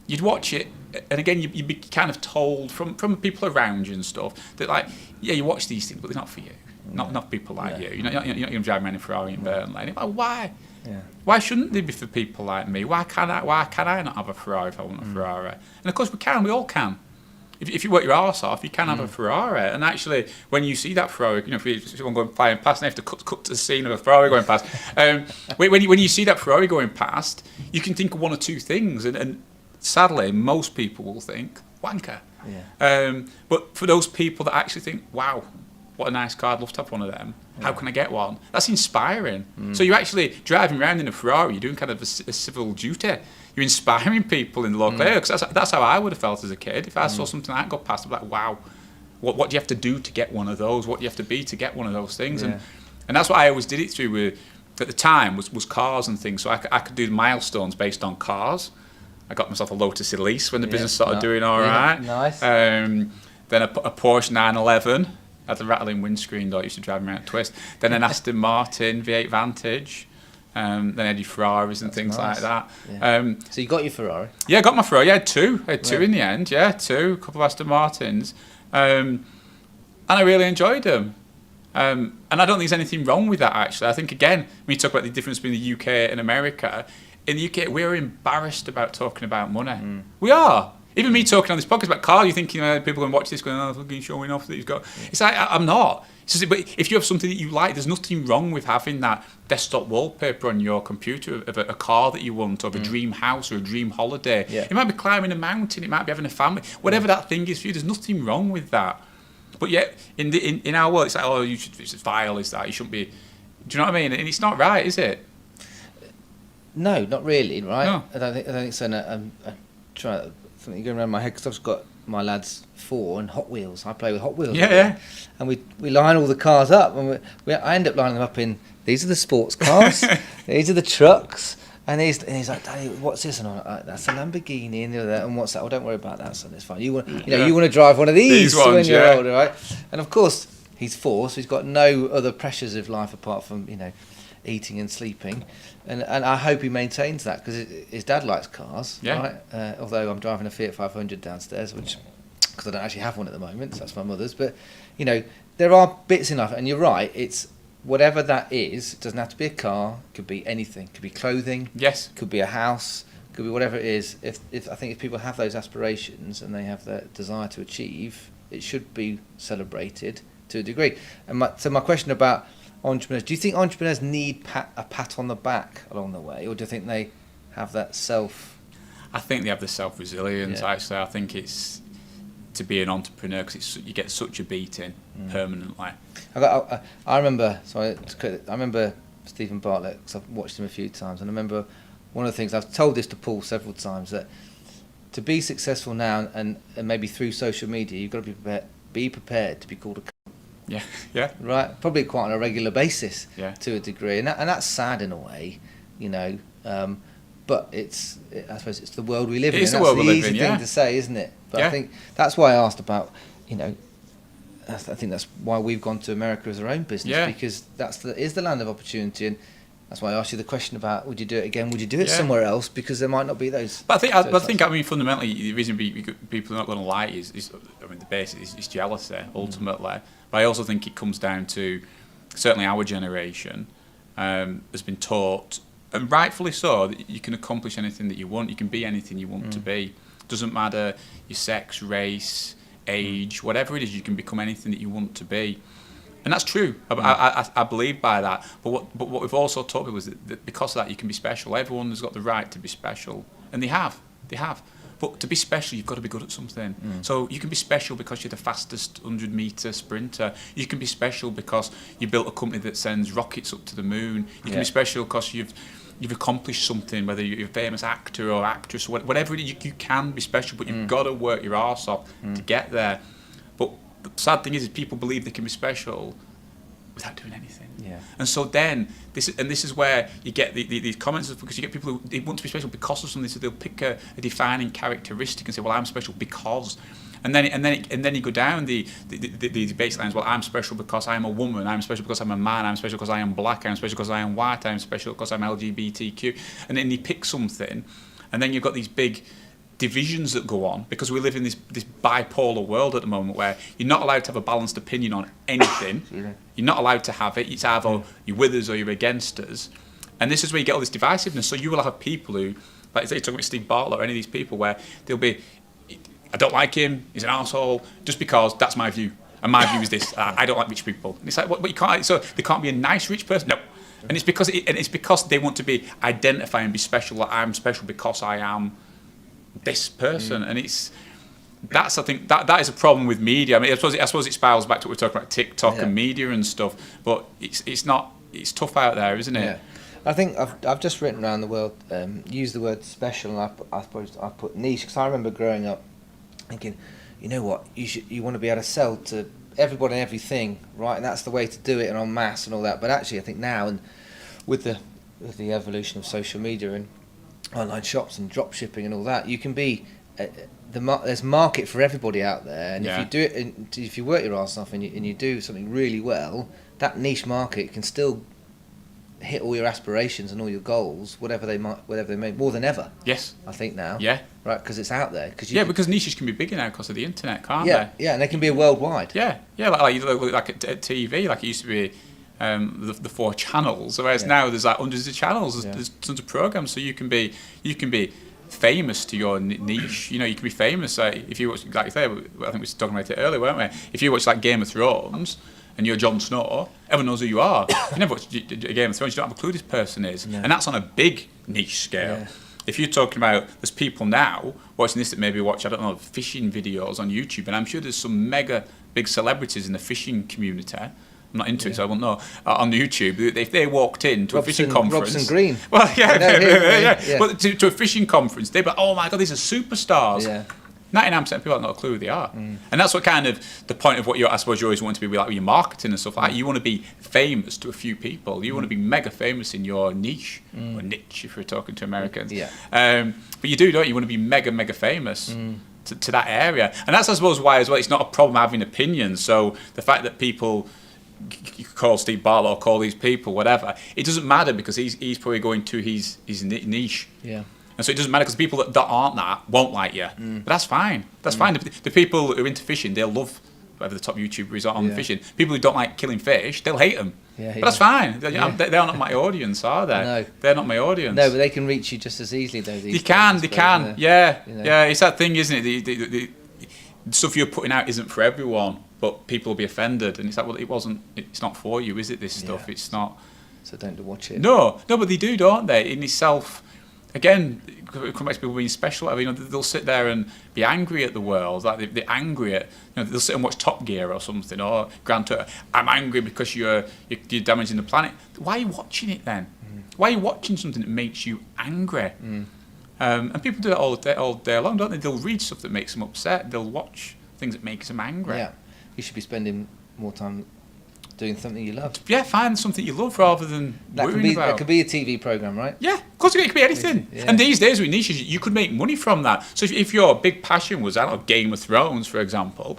Speaker 1: you'd watch it, and again, you'd be kind of told from people around you and stuff that you watch these things, but they're not for you. Not people like you. You're not going to drive around in a Ferrari in Burnley. And why? Yeah. Why shouldn't they be for people like me? Why can I not have a Ferrari if I want a Ferrari? And of course we can. We all can. If you work your arse off, you can have a Ferrari. And actually, when you see that Ferrari, if someone going flying past, and they have to cut to the scene of a Ferrari going past. When you see that Ferrari going past, you can think of one or two things, and sadly, most people will think wanker. Yeah. But for those people that actually think, wow, what a nice car, I'd love to have one of them. How can I get one? That's inspiring. So you're actually driving around in a Ferrari, you're doing kind of a civil duty. You're inspiring people in the local area, because that's how I would have felt as a kid. If I saw something like that go past, I'd be like, wow, what do you have to do to get one of those? What do you have to be to get one of those things? Yeah. And that's what I always did it through with, at the time, was cars and things. So I could do milestones based on cars. I got myself a Lotus Elise when the business started doing all right. Nice. Then a Porsche 911. Had the rattling windscreen door, used to drive me around twist. Then an Aston Martin V8 Vantage. Then I had your Ferraris and things like that. Yeah.
Speaker 2: So you got your Ferrari? Yeah,
Speaker 1: I got my Ferrari. I had two. In the end. Yeah, two. A couple of Aston Martins. And I really enjoyed them. And I don't think there's anything wrong with that, actually. I think, again, when you talk about the difference between the UK and America, in the UK, we're embarrassed about talking about money. We are. Even me talking on this podcast about cars, you're thinking people going to watch this going, oh, fucking showing off that he's got. It's like, I'm not. It's just, but if you have something that you like, there's nothing wrong with having that desktop wallpaper on your computer of a car that you want, or of a dream house or a dream holiday. Yeah. It might be climbing a mountain, it might be having a family. Whatever that thing is for you, there's nothing wrong with that. But yet, in our world, it's like, oh, it's vile, is that? You shouldn't be. Do you know what I mean? And it's not right, is it?
Speaker 2: No, not really, right?
Speaker 1: No.
Speaker 2: I don't think so. I'm trying something going around my head because I've got my lads 4 and Hot Wheels. I play with Hot Wheels.
Speaker 1: Yeah.
Speaker 2: And we line all the cars up, and I end up lining them up in, these are the sports cars, these are the trucks, and he's like, Daddy, what's this? And I'm like, that's a Lamborghini, and the other, and what's that? Oh, don't worry about that, son. It's fine. You want to drive one of these
Speaker 1: ones,
Speaker 2: when you're older, right? And of course, he's 4, so he's got no other pressures of life apart from eating and sleeping, and I hope he maintains that, because his dad likes cars, right? Although I'm driving a Fiat 500 downstairs, which, because I don't actually have one at the moment, so that's my mother's. But there are bits in life, and you're right. It's whatever that is. It doesn't have to be a car. It could be anything. It could be clothing.
Speaker 1: Yes.
Speaker 2: It could be a house. It could be whatever it is. If I think if people have those aspirations and they have that desire to achieve, it should be celebrated to a degree. And my question about entrepreneurs: do you think entrepreneurs need a pat on the back along the way, or do you think they have that self?
Speaker 1: I think they have the self-resilience.
Speaker 2: Yeah.
Speaker 1: Actually, I think it's to be an entrepreneur, because you get such a beating permanently.
Speaker 2: I remember Stephen Bartlett, because I've watched him a few times, and I remember one of the things, I've told this to Paul several times, that to be successful now and maybe through social media, you've got to be prepared to be called a c***.
Speaker 1: Yeah.
Speaker 2: Right, probably quite on a regular basis,
Speaker 1: Yeah.
Speaker 2: to a degree, and that's sad in a way, but I suppose it's the world we live in.
Speaker 1: It is the world we live in,
Speaker 2: That's the easy thing to say, isn't it? But
Speaker 1: Yeah.
Speaker 2: I think that's why I asked about, I think that's why we've gone to America as our own business, because is the land of opportunity, and that's why I asked you the question about, would you do it again? Would you do it somewhere else? Because there might not be those.
Speaker 1: But I think fundamentally the reason people are not going to like is the basis is jealousy ultimately. But I also think it comes down to, certainly our generation has been taught, and rightfully so, that you can accomplish anything that you want. You can be anything you want to be. Doesn't matter your sex, race, age, whatever it is. You can become anything that you want to be. And that's true. I believe by that. But what we've also taught people is that because of that, you can be special. Everyone has got the right to be special, and they have. But to be special, you've got to be good at something. So you can be special because you're the fastest 100-meter sprinter. You can be special because you built a company that sends rockets up to the moon. You can be special because you've accomplished something, whether you're a famous actor or actress, or whatever it is. You can be special, but you've got to work your arse off to get there. But the sad thing is people believe they can be special without doing anything.
Speaker 2: Yeah.
Speaker 1: And so then this is where you get these comments, because you get people who they want to be special because of something, so they'll pick a defining characteristic and say, well, I'm special because. And then you go down the baselines. Well, I'm special because I'm a woman. I'm special because I'm a man. I'm special because I am black. I'm special because I am white. I'm special because I'm LGBTQ. And then you pick something, and then you've got these big divisions that go on, because we live in this bipolar world at the moment where you're not allowed to have a balanced opinion on anything. You're not allowed to have it. It's either you're with us or you're against us. And this is where you get all this divisiveness. So you will have people who, like you're talking about Steve Bartlett or any of these people, where they'll be, I don't like him, he's an arsehole, just because that's my view. And my view is this, I don't like rich people. And it's like, but you can't, so there can't be a nice rich person? No. And it's because they want to be identify and be special, like I'm special because I am this person. And I think that is a problem with media. I mean, I suppose it spirals back to what we're talking about, TikTok and media and stuff, but it's tough out there, isn't it?
Speaker 2: Yeah. I think I've just written around the world, used the word special, and I suppose I put niche, because I remember growing up thinking, you know what, you want to be able to sell to everybody and everything, right? And that's the way to do it, and en masse and all that. But actually, I think now, and with the evolution of social media and online shops and drop shipping and all that, you can be there's market for everybody out there, and if you do it, and if you work your arse off and you do something really well, that niche market can still hit all your aspirations and all your goals, whatever they may, more than ever.
Speaker 1: Yes.
Speaker 2: I think now.
Speaker 1: Yeah.
Speaker 2: Right, because it's out there.
Speaker 1: Because niches can be bigger now because of the internet, can't they?
Speaker 2: Yeah, and they can be worldwide.
Speaker 1: Yeah, like you look like at TV, like it used to be the 4 channels, whereas now there's like hundreds of channels. There's tons of programs, so you can be famous to your niche. You can be famous. If you watch, like you say, I think we were talking about it earlier, weren't we? If you watch like Game of Thrones and you're Jon Snow, everyone knows who you are. If you never watched Game of Thrones, you don't have a clue who this person is, and that's on a big niche scale. Yeah. If you're talking about, there's people now watching this that maybe watch, I don't know, fishing videos on YouTube, and I'm sure there's some mega big celebrities in the fishing community. I'm not into it, so I won't know. On YouTube, if they walked in to a fishing conference,
Speaker 2: Robson Green.
Speaker 1: Well, yeah. But to a fishing conference, they'd be like, "Oh my God, these are superstars." Yeah. 99% of people have not a clue who they are, and that's what kind of the point of what I suppose you always want to be like with your marketing and stuff like that. You want to be famous to a few people. You want to be mega famous in your niche or niche if you're talking to Americans.
Speaker 2: Yeah.
Speaker 1: But you do, don't you? You want to be mega famous to that area, and that's I suppose why as well. It's not a problem having opinions. So the fact that people you could call Steve Barlow or call these people, whatever. It doesn't matter because he's probably going to his niche.
Speaker 2: Yeah.
Speaker 1: And so it doesn't matter because people that aren't that won't like you. But that's fine. That's fine. The people who are into fishing, they'll love whatever the top YouTuber is on fishing. People who don't like killing fish, they'll hate them.
Speaker 2: Yeah,
Speaker 1: but that's fine. They're not my audience, are they?
Speaker 2: No.
Speaker 1: They're not my audience.
Speaker 2: No, but they can reach you just as easily, though.
Speaker 1: They can. Yeah. It's that thing, isn't it? The stuff you're putting out isn't for everyone, but people will be offended. And it's like, well, it's not for you, is it, this stuff? It's not.
Speaker 2: So don't watch it.
Speaker 1: No, but they do, don't they? In itself, again, come back to people being special, whatever, they'll sit there and be angry at the world, like they're angry at, they'll sit and watch Top Gear or something, or Grand Tour. I'm angry because you're damaging the planet. Why are you watching it then? Why are you watching something that makes you angry? And people do that all day long, don't they? They'll read stuff that makes them upset. They'll watch things that makes them angry.
Speaker 2: Yeah, you should be spending more time doing something you love.
Speaker 1: Yeah, find something you love rather than worrying about.
Speaker 2: That could be a TV program, right?
Speaker 1: Yeah, of course it could be anything. Yeah. And these days with niches, you could make money from that. So if your big passion was, I don't know, Game of Thrones, for example,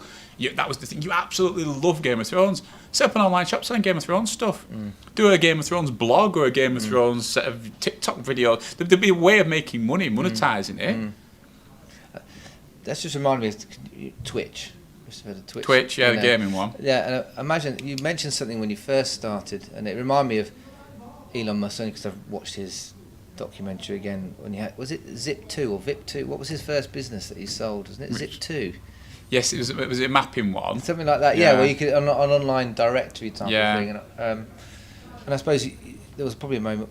Speaker 1: that was the thing. You absolutely love Game of Thrones. Set up an online shop selling Game of Thrones stuff. Do a Game of Thrones blog or a Game of Thrones set of TikTok videos. There'd be a way of making money, monetizing it.
Speaker 2: That's just reminded me of Twitch.
Speaker 1: Twitch, the gaming one.
Speaker 2: Yeah, and imagine you mentioned something when you first started, and it reminded me of Elon Musk, only because I've watched his documentary again. When he was it Zip2 or VIP2? What was his first business that he sold? Wasn't it Zip2?
Speaker 1: Yes, it was a mapping one.
Speaker 2: Something like that. Yeah, where you could an online directory type of thing. And I suppose there was probably a moment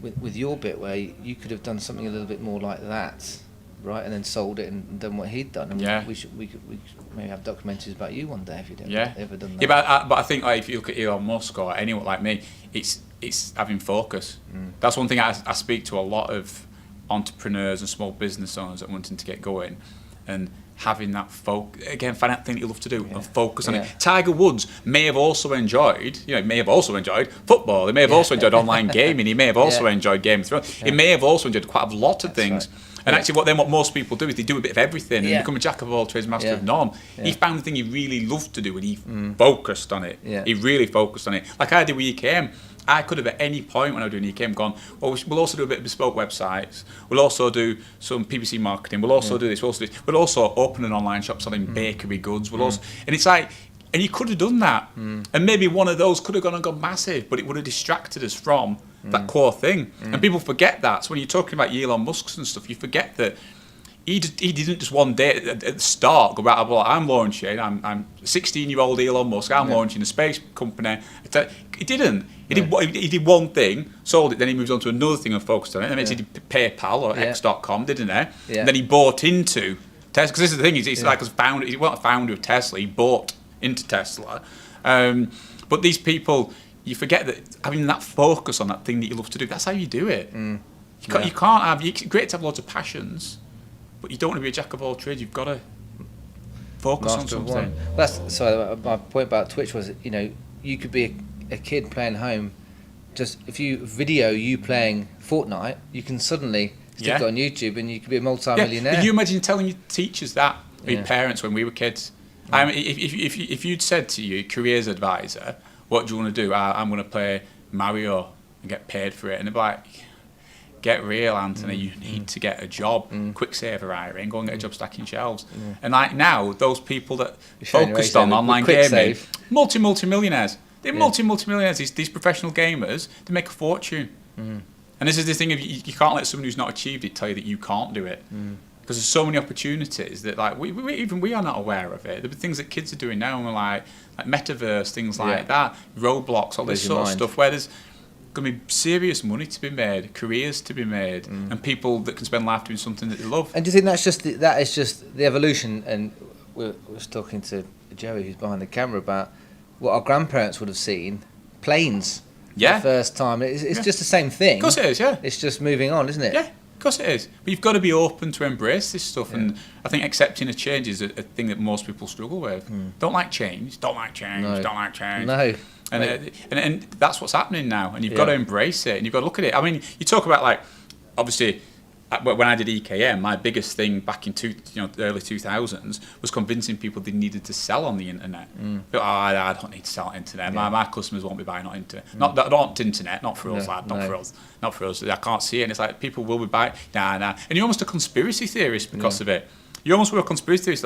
Speaker 2: with your bit where you could have done something a little bit more like that. Right, and then sold it and done what he'd done. And we could maybe have documentaries about you one day if you'd ever done that.
Speaker 1: Yeah, but I think if you look at Elon Musk or anyone like me, it's having focus. That's one thing I speak to a lot of entrepreneurs and small business owners that are wanting to get going, and having that focus, again, find out the thing that you love to do and focus on it. Tiger Woods may have also enjoyed football. He may have also enjoyed online gaming. He may have also enjoyed Game of Thrones. He may have also enjoyed quite a lot of things. Right. And actually, what most people do is they do a bit of everything and become a jack of all trades, master of none. He found the thing he really loved to do and he focused on it. He really focused on it. Like I did with EKM. I could have at any point when I was doing EKM gone, well, we'll also do a bit of bespoke websites. We'll also do some PPC marketing. We'll also do this. We'll also open an online shop selling bakery goods. We'll also, and it's like, and you could have done that. And maybe one of those could have gone massive, but it would have distracted us from that core thing. And people forget that. So when you're talking about Elon Musk and stuff, you forget that he didn't just one day at the start go, well, I'm launching, I'm 16-year-old Elon Musk, I'm launching a space company. He didn't. He did one thing, sold it, then he moved on to another thing and focused on it. Then he did PayPal or X.com, didn't he? And then he bought into Tesla. Because this is the thing, he's like he wasn't a founder of Tesla, he bought into Tesla. But these people, you forget that having that focus on that thing that you love to do, that's how you do it. You can't have, it's great to have loads of passions, but you don't want to be a jack of all trades. You've got to focus on something.
Speaker 2: My point about Twitch was, you could be a kid playing home. Just if you video you playing Fortnite, you can suddenly stick it on YouTube and you could be a multi-millionaire.
Speaker 1: Can you imagine telling your teachers that, or your parents when we were kids? I mean, if you'd said to your careers advisor, what do you want to do? I'm going to play Mario and get paid for it. And they'd be like, get real, Anthony, you need to get a job. Quick saver hiring, go and get a job stacking shelves. And like now, those people that focused on online gaming, multi-millionaires. They're multi-millionaires. These professional gamers, they make a fortune. And this is the thing, you can't let someone who's not achieved it tell you that you can't do it. Because there's so many opportunities that like we are not aware of it. There are things that kids are doing now, and we're like metaverse, things like that, Roblox, all this sort of stuff, where there's going to be serious money to be made, careers to be made, and people that can spend life doing something that they love.
Speaker 2: And do you think that is just the evolution? And we was talking to Joey, who's behind the camera, about what our grandparents would have seen, planes. For the first time. It's just the same thing.
Speaker 1: Of course it is, yeah.
Speaker 2: It's just moving on, isn't it?
Speaker 1: Yeah. Of course it is, but you've got to be open to embrace this stuff, and I think accepting a change is a thing that most people struggle with. Don't like change. No. And that's what's happening now, and you've got to embrace it, and you've got to look at it. I mean, you talk about like, obviously, when I did EKM, my biggest thing back in the early 2000s was convincing people they needed to sell on the internet. But, I don't need to sell on the internet. My customers won't be buying on internet. Not internet, not for us, lad, not for us, not for us. I can't see it. And it's like people will be buying. Nah. And you're almost a conspiracy theorist because of it. You almost were a conspiracy theorist.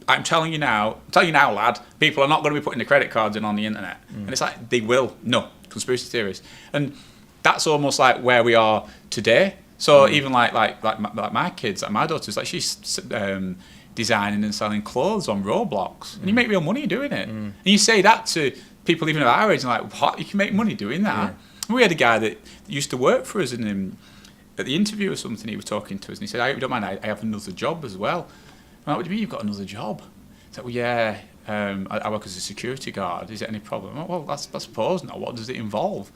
Speaker 1: I'm telling you now, lad, people are not going to be putting the credit cards in on the internet. And it's like, they will. No, conspiracy theorists. And that's almost like where we are today. So even like my kids, like my daughter's, like she's designing and selling clothes on Roblox. And you make real money doing it. And you say that to people even of our age, and like, what? You can make money doing that? We had a guy that used to work for us, and at the interview or something, he was talking to us, and he said, I don't mind, I have another job as well. I'm like, what do you mean you've got another job? He's like, well, yeah, I work as a security guard. Is it any problem? I'm like, well, I suppose not. What does it involve?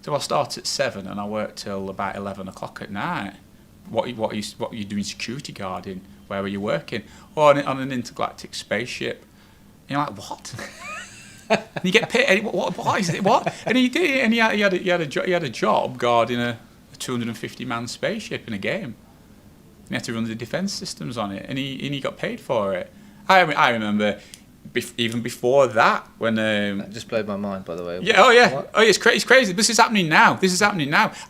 Speaker 1: So I start at 7 and I work till about 11 o'clock at night. What are you doing security guarding? Where are you working? Oh, on an intergalactic spaceship. And you're like, what? And you get paid. What is it? What? And he did. And he had a job guarding a 250-man spaceship in a game. And he had to run the defence systems on it, and he got paid for it. I remember. Even before that, when
Speaker 2: that just blew my mind, by the way.
Speaker 1: Yeah, it's crazy. This is happening now.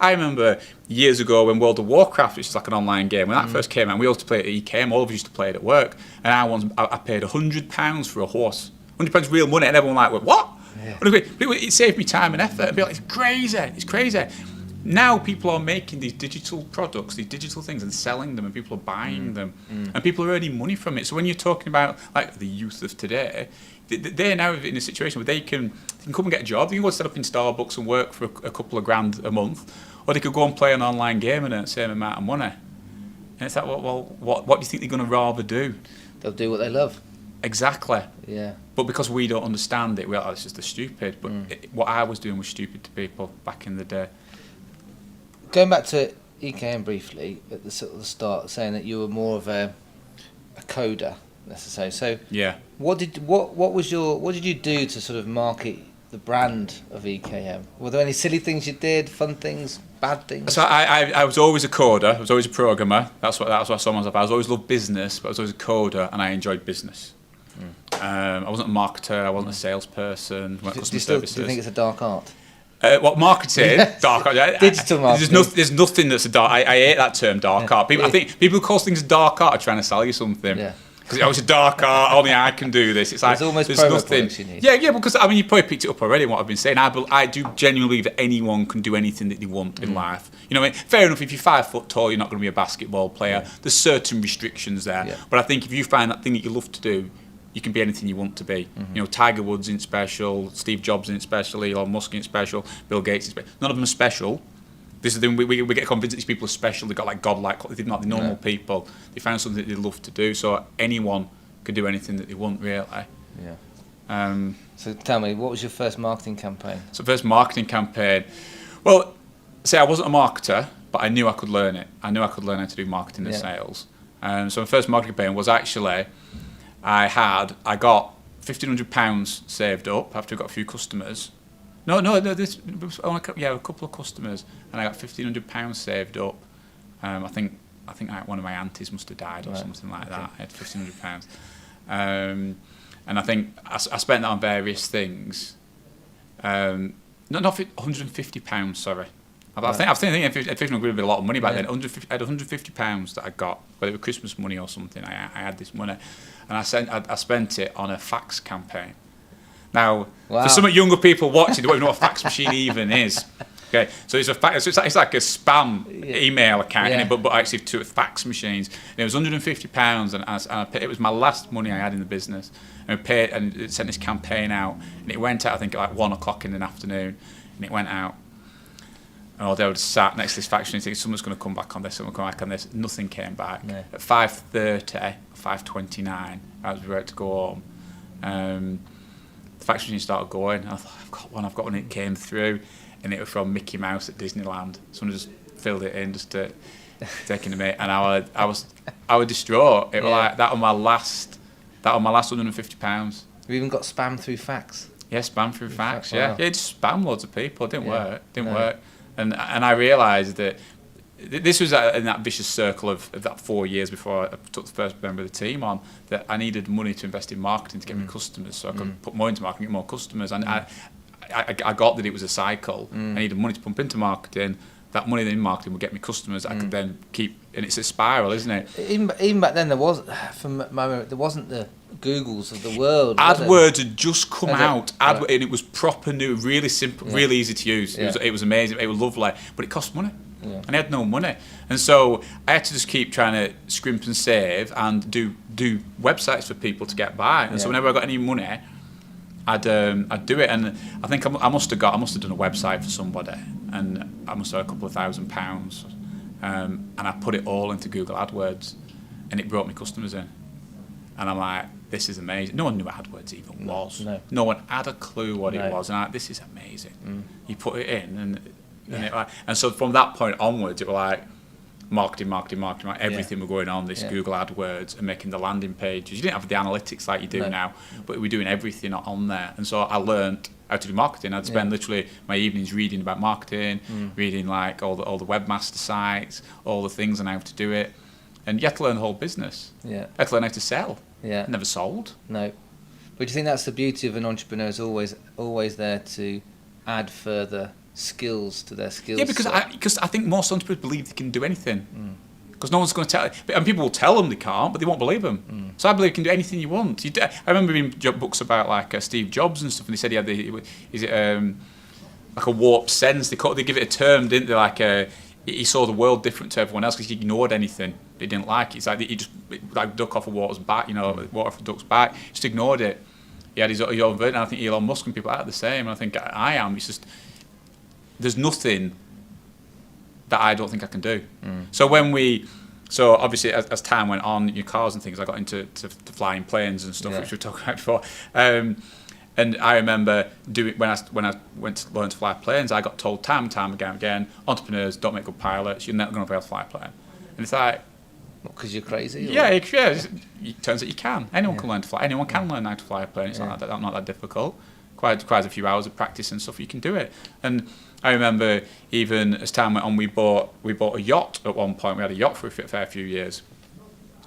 Speaker 1: I remember years ago when World of Warcraft, which is like an online game, when that first came out, we used to play it at EKM. All of us used to play it at work, and I paid £100 for a horse. £100 real money, and everyone like, what? Yeah. It saved me time and effort. I'd be like, it's crazy. Now people are making these digital products, these digital things, and selling them, and people are buying them, and people are earning money from it. So when you're talking about like the youth of today, they're now in a situation where they can come and get a job. They can go set up in Starbucks and work for a couple of grand a month, or they could go and play an online game and earn the same amount of money. And it's like, well, what do you think they're going to rather do?
Speaker 2: They'll do what they love.
Speaker 1: Exactly.
Speaker 2: Yeah.
Speaker 1: But because we don't understand it, we're like, oh, it's just stupid. But what I was doing was stupid to people back in the day.
Speaker 2: Going back to EKM briefly at the sort of the start, saying that you were more of a coder, let's say. So
Speaker 1: yeah,
Speaker 2: what did you do to sort of market the brand of EKM? Were there any silly things you did, fun things, bad things?
Speaker 1: So I was always a coder. I was always a programmer. That's what I saw myself. I was always loved business, but I was always a coder, and I enjoyed business. I wasn't a marketer. I wasn't a salesperson.
Speaker 2: Do you think it's a dark art?
Speaker 1: What marketing? Dark art.
Speaker 2: Digital marketing.
Speaker 1: There's nothing that's a dark. I hate that term, dark art. I think people who call things dark art are trying to sell you something.
Speaker 2: Yeah.
Speaker 1: Because it's a dark art. Only I can do this. It's like
Speaker 2: there's almost
Speaker 1: there's
Speaker 2: promo
Speaker 1: nothing.
Speaker 2: points you need.
Speaker 1: Yeah. Because I mean, you probably picked it up already. In what I've been saying, I do genuinely believe that anyone can do anything that they want in life. You know, what I mean? Fair enough. If you're 5 foot tall, you're not going to be a basketball player. Yeah. There's certain restrictions there. Yeah. But I think if you find that thing that you love to do, you can be anything you want to be. You know, Tiger Woods isn't special, Steve Jobs isn't special, Elon Musk isn't special, Bill Gates isn't special. None of them are special. This is the thing, we get convinced that these people are special. They've got like godlike, they're not the normal people. They found something that they love to do. So anyone can do anything that they want, really.
Speaker 2: Yeah. So tell me, what was your first marketing campaign?
Speaker 1: So first marketing campaign. Well, say I wasn't a marketer, but I knew I could learn it. I knew I could learn how to do marketing and sales. So my first marketing campaign was actually, I got £1,500 saved up after I got a few customers. This was only a couple of customers, and I got £1,500 saved up. I think one of my aunties must have died or something like that. I had £1,500, and I think I spent that on various things. Not £150. Sorry. I think £1,500 would have been a lot of money back then. I had £150 that I got, whether it was Christmas money or something. I had this money, and I spent it on a fax campaign. Now, for some younger people watching, they don't even know what a fax machine even is. Okay, so it's like a spam email account, but actually to fax machines. And it was £150, and it was my last money I had in the business. And it sent this campaign out, and it went out I think at like 1 o'clock in the afternoon, and it went out. And all day I was sat next to this fax machine thinking someone's going to come back on this, Nothing came back. No. At 5:30, 5:29, I was ready to go home. The fax machine started going, and I thought, I've got one, it came through, and it was from Mickey Mouse at Disneyland. Someone just filled it in just to taking the mate, and I was distraught. It was like that on my last £150.
Speaker 2: Have you even got spam through fax?
Speaker 1: Yeah, spam through fax. Wow. Yeah, just spam loads of people. It didn't work. And I realised that this was in that vicious circle of that 4 years before I took the first member of the team on, that I needed money to invest in marketing to get me customers, so I could put more into marketing, get more customers. And I got that it was a cycle. I needed money to pump into marketing. That money in marketing would get me customers that I could then keep, and it's a spiral, isn't it?
Speaker 2: Even back then, there wasn't the Googles of the world.
Speaker 1: AdWords had just come out, and it was proper new, really simple, really easy to use.
Speaker 2: Yeah.
Speaker 1: It was amazing, it was lovely, but it cost money.
Speaker 2: Yeah.
Speaker 1: And I had no money, and so I had to just keep trying to scrimp and save and do websites for people to get by. And so whenever I got any money, I'd do it. And I think I must have done a website for somebody, and I must have had a couple of £1,000, and I put it all into Google AdWords, and it brought me customers in. And I'm like, this is amazing. No one knew what AdWords even was. No one had a clue what it was, and I'm like, this is amazing. You put it in, and so from that point onwards, it was like marketing. Everything were going on this Google AdWords and making the landing pages. You didn't have the analytics like you do now, but we're doing everything on there. And so I learned how to do marketing. I'd spend literally my evenings reading about marketing, reading like all the webmaster sites, all the things and how to do it. And you have to learn the whole business. Yeah. You have to learn how to sell. Yeah. Never sold.
Speaker 2: No. But do you think that's the beauty of an entrepreneur, is always there to add further skills to their skills?
Speaker 1: Yeah, because I think most entrepreneurs believe they can do anything. Because no one's going to tell, and people will tell them they can't, but they won't believe them. So I believe you can do anything you want. I remember reading books about like Steve Jobs and stuff, and they said he had like a warped sense. They give it a term, didn't they? Like he saw the world different to everyone else because he ignored anything he didn't like. It's like he just like duck off a water's back, water off a duck's back. Just ignored it. He had his own version. And I think Elon Musk and people are the same. And I think I am. It's just there's nothing that I don't think I can do. So obviously as time went on, your cars and things, I got into flying planes and stuff, which we were talking about before. And I remember when I went to learn to fly planes, I got told time and time again, entrepreneurs don't make good pilots. You're never going to be able to fly a plane. And it's like,
Speaker 2: because you're crazy?
Speaker 1: Yeah. It turns out you can. Anyone can learn to fly. Anyone can learn how to fly a plane. It's not that difficult. Quite a few hours of practice and stuff. You can do it. And I remember even as time went on, we bought a yacht at one point. We had a yacht for a fair few years.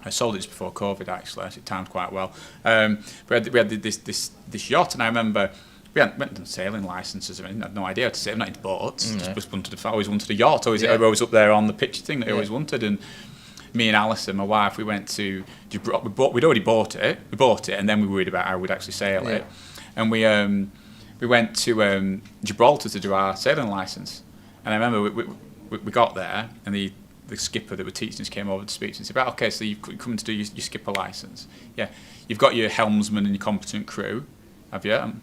Speaker 1: I sold it just before COVID, actually. It timed quite well. We had this yacht, and I remember we hadn't done sailing licenses. I had no idea how to sail. I'm not into boats. I always wanted a yacht. I was up there on the picture thing that I always wanted. And me and Alison, my wife, we went to Gibraltar. We'd already bought it. We bought it, and then we worried about how we'd actually sail it. And we went to Gibraltar to do our sailing license. And I remember we got there, and the skipper that were teaching us came over to speak to us and said, okay, so you've come to do your skipper license. Yeah. You've got your helmsman and your competent crew, have you?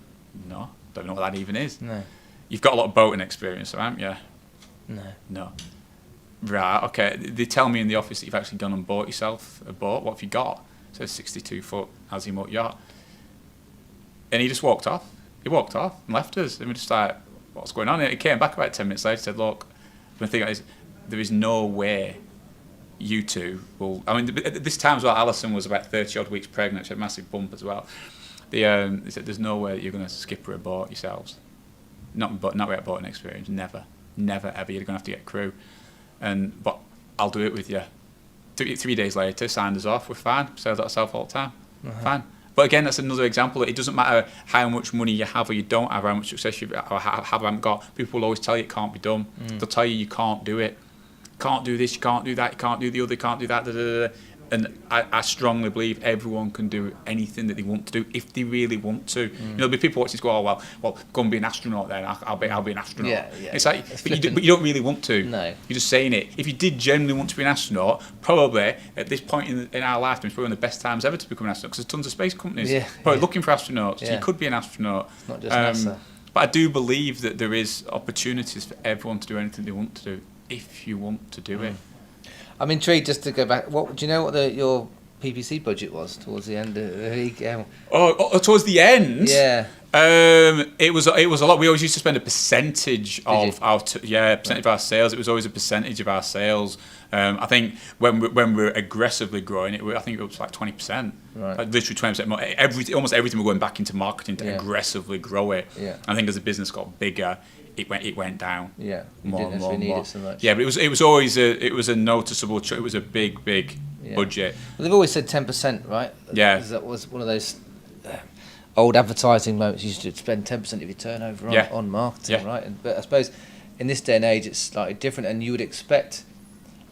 Speaker 1: No. Don't know what that even is. No. You've got a lot of boating experience, haven't you? No. Right, okay. They tell me in the office that you've actually gone and bought yourself a boat. What have you got? So a 62-foot Azimut yacht. And he just walked off. He walked off and left us. And we're just like, what's going on? And he came back about 10 minutes later and said, look, the thing is, there is no way you two will... I mean, at this time as well, Alison was about 30-odd weeks pregnant. She had a massive bump as well. They said, there's no way that you're going to skipper a boat yourselves. Not without boating experience. Never, ever. You're going to have to get crew. But I'll do it with you. 3 days later, signed us off. We're fine. Sailed ourselves all the time. Fine. But again, that's another example. It doesn't matter how much money you have or you don't have, how much success you have or haven't got. People will always tell you it can't be done. They'll tell you can't do it. Can't do this, you can't do that, you can't do the other, you can't do that. Da, da, da. And I strongly believe everyone can do anything that they want to do if they really want to. There'll be people watching this go, oh, well, go and be an astronaut then. I'll be an astronaut. Yeah. It's like, but you don't really want to. No. You're just saying it. If you did genuinely want to be an astronaut, probably at this point in our lifetime, it's probably one of the best times ever to become an astronaut because there's tons of space companies probably looking for astronauts. So you could be an astronaut.
Speaker 2: It's not just NASA.
Speaker 1: But I do believe that there is opportunities for everyone to do anything they want to do if you want to do it.
Speaker 2: I'm intrigued, just to go back. Do you know what your PPC budget was towards the end of the week?
Speaker 1: Towards the end?
Speaker 2: Yeah.
Speaker 1: It was a lot. We always used to spend a percentage of our of our sales. It was always a percentage of our sales. I think when we were aggressively growing, I think it was like 20%. Right. Like literally 20% more. Almost everything we're going back into marketing to aggressively grow it. Yeah. I think as the business got bigger, it went down.
Speaker 2: Yeah, you
Speaker 1: more
Speaker 2: didn't
Speaker 1: and more
Speaker 2: necessarily
Speaker 1: and
Speaker 2: need
Speaker 1: more.
Speaker 2: it so much.
Speaker 1: Yeah, but it was always a noticeable. It was a big budget.
Speaker 2: Well, they've always said 10%, right?
Speaker 1: Yeah.
Speaker 2: That was one of those old advertising moments. You should spend 10% of your turnover on marketing, right? But I suppose in this day and age, it's slightly different. And you would expect,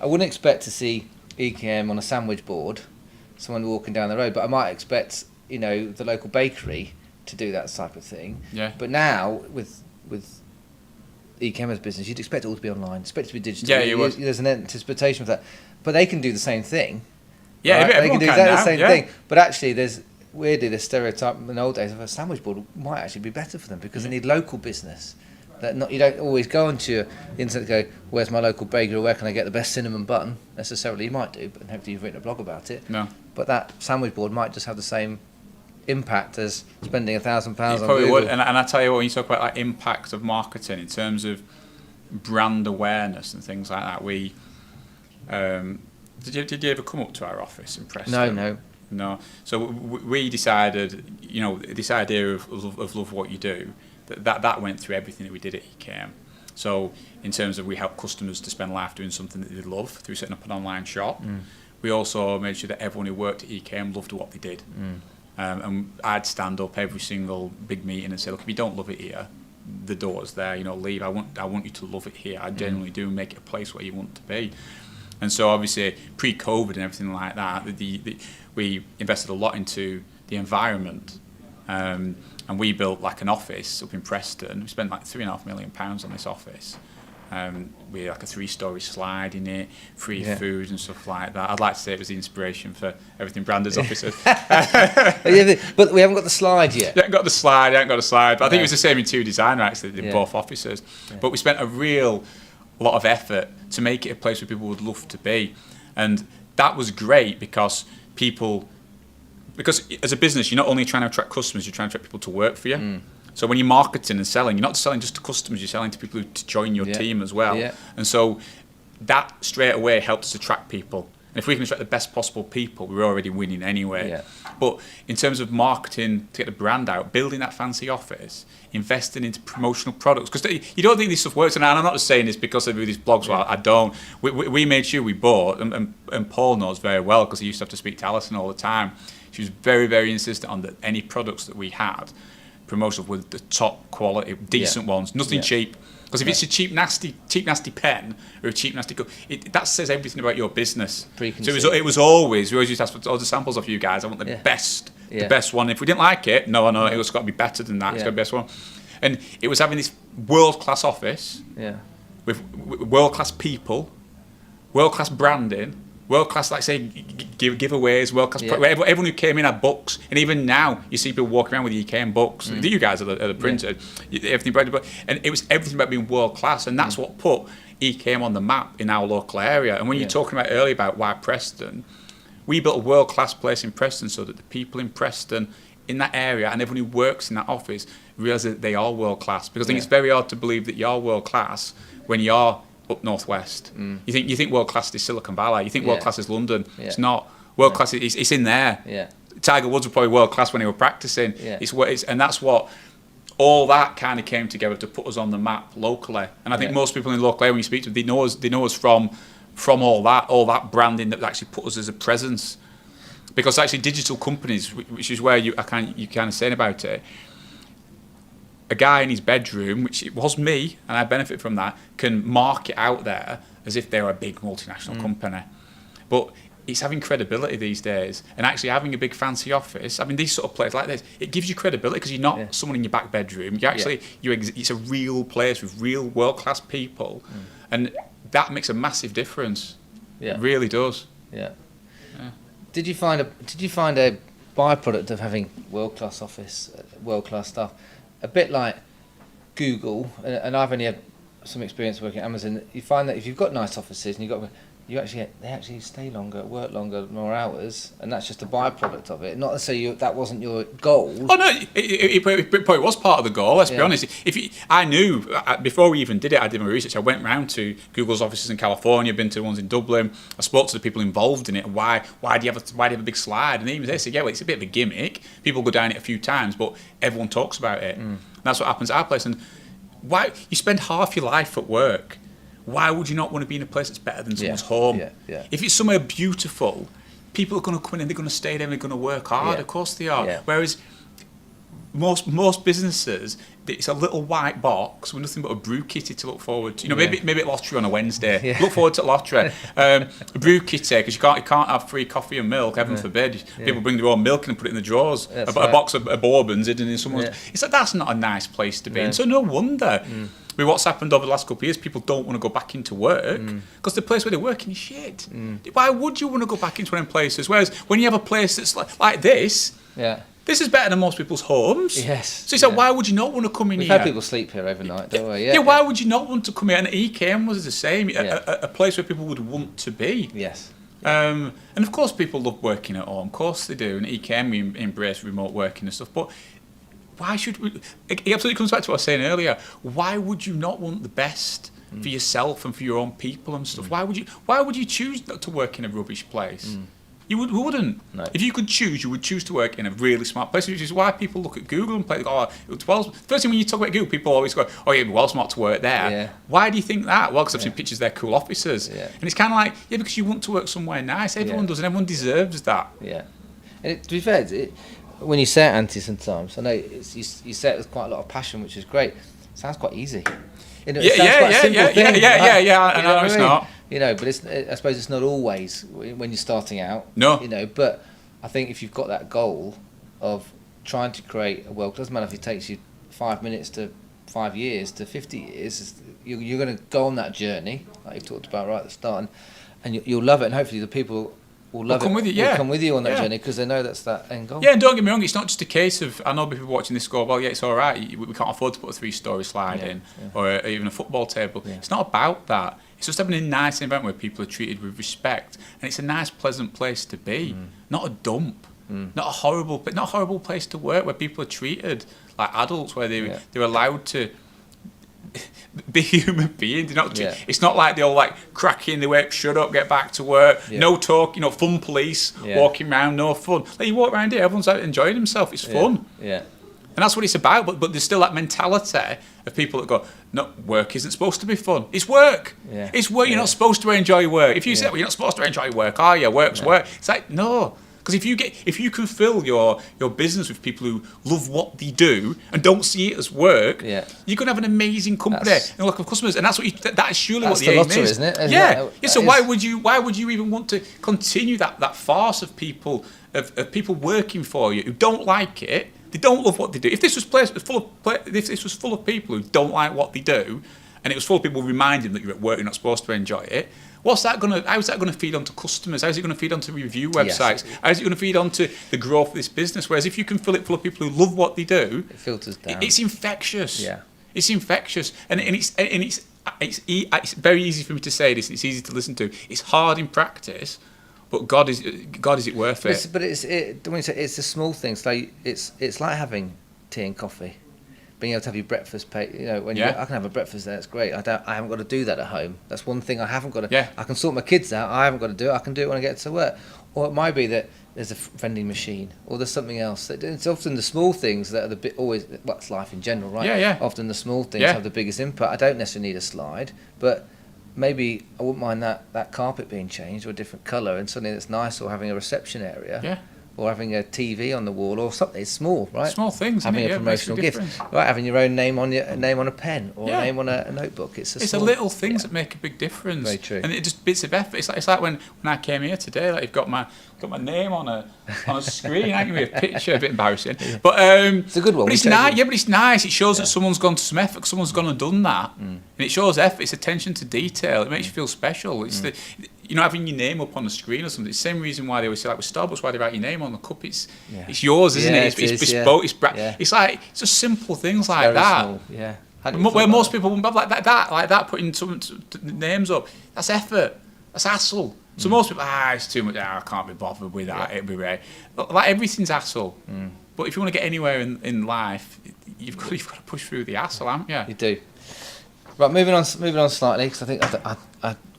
Speaker 2: I wouldn't expect to see EKM on a sandwich board, someone walking down the road, but I might expect, the local bakery to do that type of thing.
Speaker 1: Yeah.
Speaker 2: But now with EKM as business, you'd expect it all to be online, expect it to be digital.
Speaker 1: Yeah, you would.
Speaker 2: There's an anticipation of that, but they can do the same thing.
Speaker 1: Yeah,
Speaker 2: right? They
Speaker 1: everyone
Speaker 2: can do
Speaker 1: can
Speaker 2: exactly
Speaker 1: now,
Speaker 2: the same
Speaker 1: yeah.
Speaker 2: thing. But actually, there's weirdly the stereotype in the old days of a sandwich board might actually be better for them because they need local business. You don't always go onto the internet and go, where's my local bakery, or where can I get the best cinnamon bun? Necessarily, you might do, but hopefully you've written a blog about it.
Speaker 1: No.
Speaker 2: But that sandwich board might just have the same impact as spending £1,000 on
Speaker 1: Probably
Speaker 2: Google.
Speaker 1: would. And I tell you what, when you talk about like impact of marketing in terms of brand awareness and things like that, we did you ever come up to our office in Preston? No. So we decided, this idea of love what you do, that went through everything that we did at EKM. So in terms of we help customers to spend life doing something that they love through setting up an online shop. We also made sure that everyone who worked at EKM loved what they did. And I'd stand up every single big meeting and say, look, if you don't love it here, the door's there, leave. I want you to love it here. I genuinely do, make it a place where you want to be. And so obviously pre-COVID and everything like that, we invested a lot into the environment. And we built like an office up in Preston. We spent like £3.5 million on this office. We had like a 3-story slide in it, free food and stuff like that. I'd like to say it was the inspiration for everything Brandon's offices.
Speaker 2: But we haven't got the slide yet.
Speaker 1: I haven't got the slide. But I think it was the same interior designer actually that did both offices. Yeah. But we spent a lot of effort to make it a place where people would love to be. And that was great because as a business, you're not only trying to attract customers, you're trying to attract people to work for you. So when you're marketing and selling, you're not selling just to customers, you're selling to people who to join your team as well. Yeah. And so that straight away helped us attract people. And if we can attract the best possible people, we're already winning anyway. Yeah. But in terms of marketing to get the brand out, building that fancy office, investing into promotional products, because you don't think this stuff works. And I'm not just saying this because I do these blogs. Well, I don't. We made sure we bought, and Paul knows very well because he used to have to speak to Alison all the time. She was very, very insistent on that any products that we had, promotional with the top quality, decent ones, nothing cheap. Because if it's a cheap nasty pen or a cheap nasty cup, that says everything about your business. So it was always, we always used to ask for all the samples of you guys. I want the best one. If we didn't like it, no, it was got to be better than that. It's got to be the best one. And it was having this world-class office with world-class people, world-class branding, world-class, like say, giveaways, world-class.
Speaker 2: Yeah.
Speaker 1: Everyone who came in had books, and even now you see people walking around with EKM books. You guys are the printer, everything branded, and it was everything about being world-class, and that's what put EKM on the map in our local area. And when you're talking about earlier about why Preston, we built a world-class place in Preston so that the people in Preston in that area and everyone who works in that office realise that they are world-class. Because I think it's very hard to believe that you're world-class when you're up northwest. You think world class is Silicon Valley. You think world class is London. It's not. World class it's in there. Tiger Woods was probably world class when he was practicing. And that's what all that kind of came together to put us on the map locally. And I think most people in the local area, when you speak to them, they know us from all that branding that actually put us as a presence. Because actually digital companies, which is where you kind of saying about it, a guy in his bedroom, which it was me, and I benefit from that, can market out there as if they're a big multinational company. But it's having credibility these days, and actually having a big fancy office. I mean, these sort of places like this, it gives you credibility because you're not someone in your back bedroom. You actually, it's a real place with real world-class people, and that makes a massive difference. It really does.
Speaker 2: Did you find a byproduct of having world-class office, world-class stuff? A bit like Google, and I've only had some experience working at Amazon. You find that if you've got nice offices and they actually stay longer, work longer, more hours, and that's just a byproduct of it. Not necessarily that wasn't your goal.
Speaker 1: Oh no, it probably was part of the goal. Let's be honest. I knew before we even did it, I did my research. I went round to Google's offices in California, been to the ones in Dublin. I spoke to the people involved in it. Why do you have a big slide? And even they said, it's a bit of a gimmick. People go down it a few times, but everyone talks about it. And that's what happens at our place. And why you spend half your life at work? Why would you not want to be in a place that's better than someone's home? If it's somewhere beautiful, people are going to come in and they're going to stay there and they're going to work hard. Of course they are. Whereas most businesses, it's a little white box with nothing but a brew kitty to look forward to. Maybe at lottery on a Wednesday. Look forward to lottery. A brew kitty, because you can't have free coffee and milk. Heaven forbid. People bring their own milk and put it in the drawers. A box of bourbons hidden in someone's. It's like that's not a nice place to be. And so no wonder. With what's happened over the last couple of years, people don't want to go back into work because the place where they're working is shit. Why would you want to go back into them places? Whereas when you have a place that's like this, this is better than most people's homes.
Speaker 2: Yes.
Speaker 1: So it's like, why would you not want to come in
Speaker 2: We've
Speaker 1: here?
Speaker 2: had people sleep here overnight, don't we?
Speaker 1: Yeah, why would you not want to come here? And EKM was the same, a place where people would want to be.
Speaker 2: Yes.
Speaker 1: And of course people love working at home, of course they do, and EKM we embrace remote working and stuff, but why should we? It absolutely comes back to what I was saying earlier. Why would you not want the best for yourself and for your own people and stuff? Why would you choose not to work in a rubbish place? You wouldn't.
Speaker 2: No.
Speaker 1: If you could choose, you would choose to work in a really smart place, which is why people look at Google and play. First thing when you talk about Google, people always go, "Oh, yeah, it'd be well smart to work there."
Speaker 2: Yeah.
Speaker 1: Why do you think that? Well, because I've seen pictures of their cool offices, and it's kind of like, because you want to work somewhere nice. Everyone does, and everyone deserves that.
Speaker 2: Yeah. And to be fair, when you say it, Auntie, sometimes I know you say it with quite a lot of passion, which is great. It sounds quite easy. I know it's not. But I suppose it's not always when you're starting out.
Speaker 1: No.
Speaker 2: But I think if you've got that goal of trying to create a world, it doesn't matter if it takes you 5 minutes to 5 years to 50 years, you're going to go on that journey, like you've talked about right at the start, and you'll love it, and hopefully the people will love it. Will come with you on that journey because they know that's that end goal.
Speaker 1: Yeah, and don't get me wrong, it's not just a case of, I know people watching this go, well, yeah, it's all right, we can't afford to put a 3-story slide in, or even a football table. It's not about that. It's just having a nice environment where people are treated with respect, and it's a nice, pleasant place to be, not a dump, not a horrible place to work where people are treated like adults, where they're allowed to be human beings. It's not like they're all like cracking the whip, shut up, get back to work, no talk, fun police walking around, no fun. Like you walk around here, everyone's out enjoying themselves, it's fun. And that's what it's about, but there's still that mentality of people that go, no, work isn't supposed to be fun. It's work. It's work. You're not supposed to enjoy work. If you say, well, you're not supposed to enjoy work, are you? Work's work. It's like, no. Because if you can fill your business with people who love what they do and don't see it as work, you're going to have an amazing company and look of customers, and that's is surely what the aim
Speaker 2: lottery,
Speaker 1: is,
Speaker 2: isn't it?
Speaker 1: So why would you even want to continue that farce of people people working for you who don't like it? They don't love what they do. If this was full of people who don't like what they do, and it was full of people reminding them that you're at work, you're not supposed to enjoy it, how's that going to feed onto customers? How's it going to feed onto review websites? How's it going to feed onto the growth of this business? Whereas if you can fill it full of people who love what they do,
Speaker 2: it filters down.
Speaker 1: It's infectious. It's infectious, and it's very easy for me to say this. It's easy to listen to. It's hard in practice. But God, is it worth it?
Speaker 2: It's the small things. Like it's like having tea and coffee, being able to have your breakfast paid. I can have a breakfast there. It's great. I haven't got to do that at home. That's one thing I haven't got to. I can sort my kids out. I haven't got to do it. I can do it when I get to work. Or it might be that there's a vending machine, or there's something else. It's often the small things that are the bit always. Well, it's life in general, right? Often the small things have the biggest impact. I don't necessarily need a slide, but maybe I wouldn't mind that carpet being changed or a different colour and something that's nice, or having a reception area, or having a TV on the wall, or something. It's small, right?
Speaker 1: Small things.
Speaker 2: Having a promotional gift, right? Having your own name on a pen or a name on a notebook. It's the
Speaker 1: little things that make a big difference.
Speaker 2: Very true.
Speaker 1: And it just bits of effort. It's like when I came here today. Like you've got my name on a screen. I can give me a picture. A bit embarrassing, but
Speaker 2: it's a good one.
Speaker 1: But it's nice. Yeah, but it's nice. It shows that someone's gone to some effort. Someone's gone and done that, and it shows effort. It's attention to detail. It makes you feel special. It's having your name up on the screen or something. It's the same reason why they always say, like with Starbucks, why they write your name on the cup. It's yours, isn't it? It's bespoke. It's like it's just simple things like that.
Speaker 2: Small,
Speaker 1: where most people wouldn't have like that, putting some names up. That's effort. That's hassle. So most people, it's too much. I can't be bothered with that. It'd be right. Like everything's hassle. But if you want to get anywhere in life, you've got to push through the hassle, haven't you?
Speaker 2: You do. Right, moving on slightly, because I think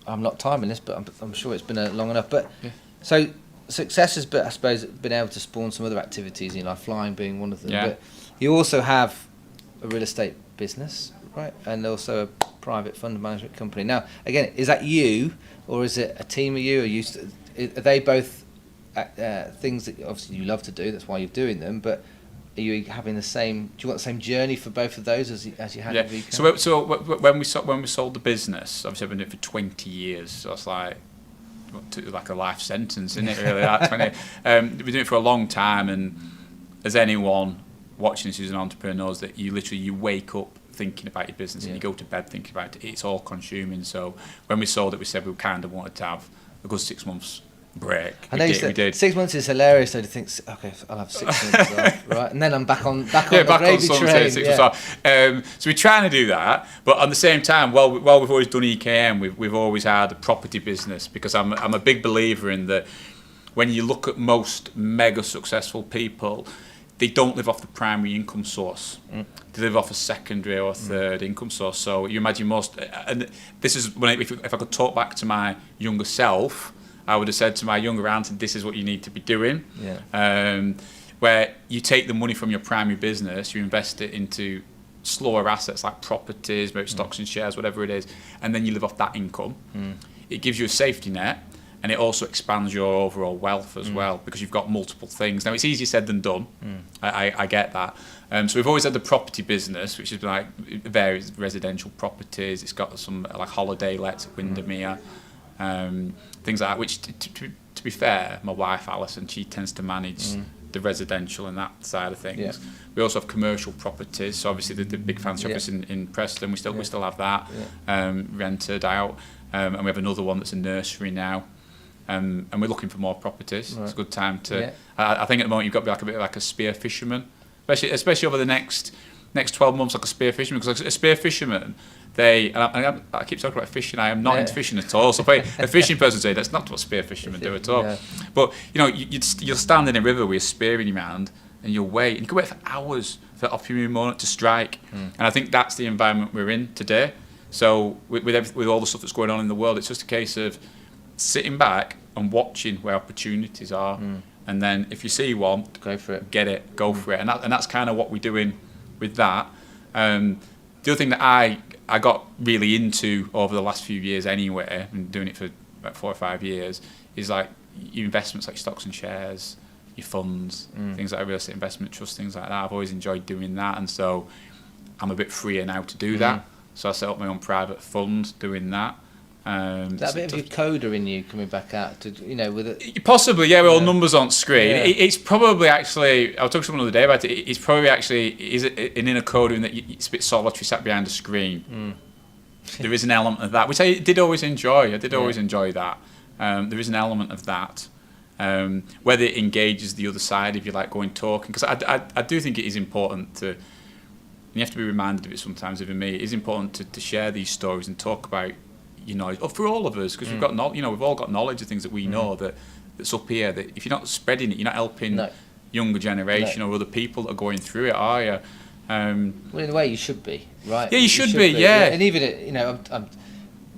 Speaker 2: I'm not timing this, but I'm sure it's been long enough. But so success has, I suppose, been able to spawn some other activities in your life, flying being one of them. But you also have a real estate business, Right, and also a private fund management company. Now, again, is that you, or is it a team of you? Are they both things that obviously you love to do? That's why you're doing them. But are you having the same? Do you want the same journey for both of those as you had?
Speaker 1: Yeah.
Speaker 2: With Eco?
Speaker 1: So when we sold the business, obviously I've been doing it for 20 years. So it's like a life sentence, isn't it? Really, that 20. We've been doing it for a long time, and as anyone watching this who's an entrepreneur knows, that you wake up thinking about your business and you go to bed thinking about it. It's all consuming. So when we sold it, we said we kind of wanted to have a good 6 months break.
Speaker 2: I know we did. 6 months is hilarious though to think, okay, I'll have 6 months off, right? And then I'm back on the gravy train.
Speaker 1: So we're trying to do that, but at the same time, while we've always done EKM, we've always had a property business, because I'm a big believer in that. When you look at most mega successful people, they don't live off the primary income source. They live off a secondary or third income source. So you imagine most, and this is when if I could talk back to my younger self, I would have said to my younger Antony, this is what you need to be doing. Where you take the money from your primary business, you invest it into slower assets like properties, maybe stocks and shares, whatever it is, and then you live off that income. It gives you a safety net. And it also expands your overall wealth as well, because you've got multiple things. Now, it's easier said than done. I get that. So we've always had the property business, which is like various residential properties. It's got some like holiday lets at Windermere, things like that, which, to be fair, my wife, Alison, she tends to manage the residential and that side of things.
Speaker 2: Yeah.
Speaker 1: We also have commercial properties. So obviously the big fancy office in Preston, we still have that rented out. And we have another one that's a nursery now. And we're looking for more properties. Right. It's a good time to. I think at the moment you've got to be like a bit like a spear fisherman, especially over the next 12 months, like a spear fisherman. Because like a spear fisherman, I keep talking about fishing. I am not into fishing at all. So if a fishing person say that's not what spear fishermen do at all. Yeah. But you'll stand in a river with a spear in your hand and you'll wait. And you can wait for hours for the opportune moment to strike. And I think that's the environment we're in today. So with all the stuff that's going on in the world, it's just a case of sitting back and watching where opportunities are, and then if you see one,
Speaker 2: go for it,
Speaker 1: get it, go for it, and that's kind of what we're doing with that. The other thing that I got really into over the last few years anyway, and doing it for about 4 or 5 years, is like your investments, like stocks and shares, your funds, things like real estate investment trust, things like that. I've always enjoyed doing that, and so I'm a bit freer now to do that. So I set up my own private fund doing that.
Speaker 2: Is that a bit of your coder in you coming back out to, with it?
Speaker 1: Possibly, yeah, with all numbers on screen. Yeah. It's probably actually, I was talking to someone the other day about it, it's probably actually, is it an inner coder in that it's a bit solitary sat behind a screen. There is an element of that, which I did always enjoy. Always enjoy that. There is an element of that. Whether it engages the other side, if you like going talking, because I do think it is important to, and you have to be reminded of it sometimes, even me, it is important to share these stories and talk about for all of us, because we've got we've all got knowledge of things that we know that's up here. That if you're not spreading it, you're not helping younger generation or other people that are going through it, are you?
Speaker 2: Well, in a way, you should be, right?
Speaker 1: Yeah, you should be. Yeah,
Speaker 2: and even I'm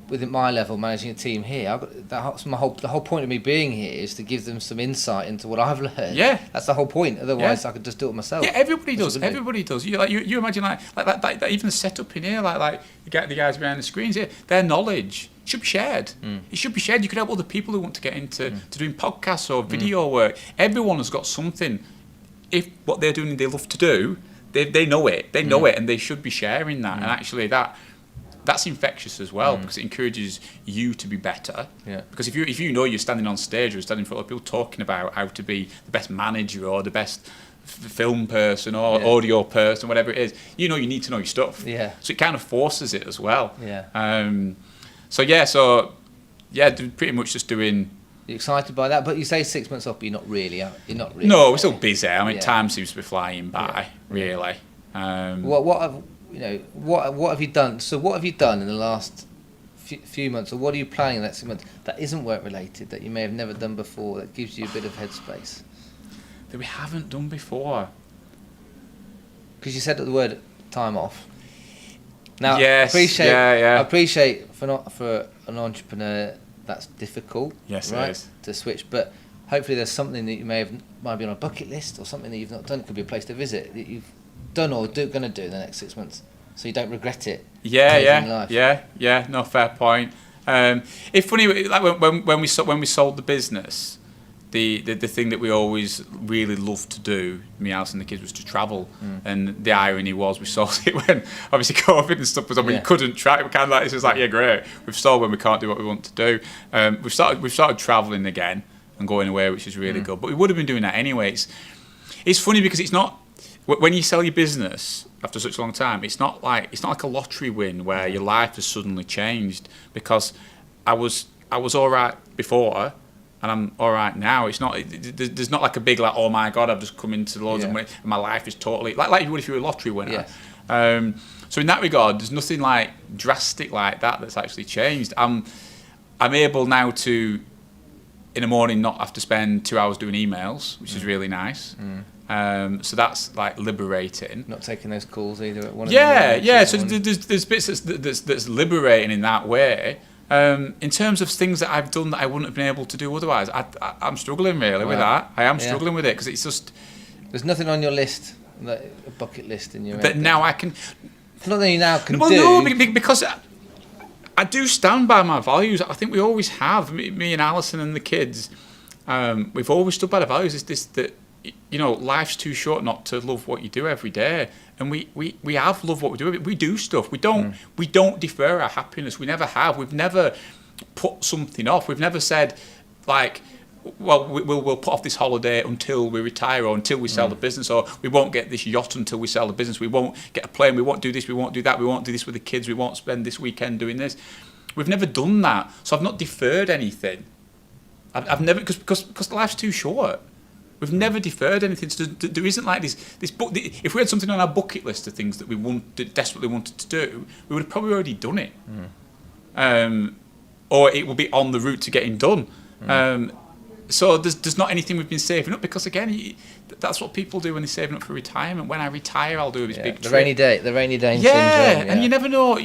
Speaker 2: within my level managing a team here. I've got the whole point of me being here is to give them some insight into what I've learned.
Speaker 1: Yeah,
Speaker 2: that's the whole point. Otherwise, I could just do it myself.
Speaker 1: Yeah, everybody does. Everybody does. You imagine like even the setup in here, like you get the guys behind the screens here. Their knowledge should be shared. It should be shared. You could help other people who want to get into to doing podcasts or video work. Everyone has got something. If what they're doing they love to do, they know it. They know it, and they should be sharing that. And actually, that's infectious as well, because it encourages you to be better. Yeah. Because if you know you're standing on stage or standing in front of people talking about how to be the best manager or the best film person or audio person, whatever it is, you need to know your stuff. Yeah. So it kind of forces it as well. Yeah. So pretty much just doing.
Speaker 2: You're excited by that, but you say 6 months off, but you're not really.
Speaker 1: No, we're still busy. I mean, time seems to be flying by, really.
Speaker 2: What have you done? So what have you done in the last few months, or what are you planning in the next 6 months that isn't work related, that you may have never done before, that gives you a bit of headspace?
Speaker 1: That we haven't done before.
Speaker 2: Because you said the word time off. Now,
Speaker 1: yes,
Speaker 2: I appreciate for an entrepreneur that's difficult.
Speaker 1: Yes,
Speaker 2: right,
Speaker 1: it is.
Speaker 2: to switch, but hopefully there's something that you might be on a bucket list, or something that you've not done. It could be a place to visit that you've done or going to do in the next 6 months. so you don't regret it.
Speaker 1: Yeah. No, fair point. It's funny, like when we sold the business, the thing that we always really loved to do, me, Alice, and the kids, was to travel. And the irony was, we sold it when obviously COVID and stuff was on. You couldn't travel. We kind of like, it's just like, yeah, great. We've sold when we can't do what we want to do. We've started traveling again and going away, which is really good. But we would have been doing that anyway. It's funny because it's not, when you sell your business after such a long time, it's not like a lottery win where your life has suddenly changed. Because I was all right before, and I'm all right now. It's not. There's not like a big, like, oh my God, I've just come into loads of money and my life is totally like you would if you were a lottery winner. So in that regard, there's nothing like drastic like that that's actually changed. I'm able now to, in the morning, not have to spend 2 hours doing emails, which is really nice. So that's like liberating.
Speaker 2: Not taking those calls either at one.
Speaker 1: Yeah. So there's bits that's liberating in that way. In terms of things that I've done that I wouldn't have been able to do otherwise, I'm struggling really with that. I am struggling with it because it's just.
Speaker 2: There's nothing on your list, like a bucket list in your.
Speaker 1: That
Speaker 2: head
Speaker 1: now I can.
Speaker 2: Not that you now can do.
Speaker 1: Well, no, because I do stand by my values. I think we always have. Me and Alison and the kids, we've always stood by the values. It's this that. Life's too short not to love what you do every day, and we have loved what we do. We do stuff. We don't defer our happiness. We never have. We've never put something off. We've never said, like, well, we'll put off this holiday until we retire, or until we sell the business, or we won't get this yacht until we sell the business. We won't get a plane. We won't do this. We won't do that. We won't do this with the kids. We won't spend this weekend doing this. We've never done that. So I've not deferred anything. I've never, because life's too short. We've never deferred anything. So there isn't like this book. If we had something on our bucket list of things that we desperately wanted to do, we would have probably already done it, or it will be on the route to getting done. So there's not anything we've been saving up, because again, that's what people do when they're saving up for retirement. When I retire, I'll do this big trip.
Speaker 2: The rainy day syndrome.
Speaker 1: And you never know.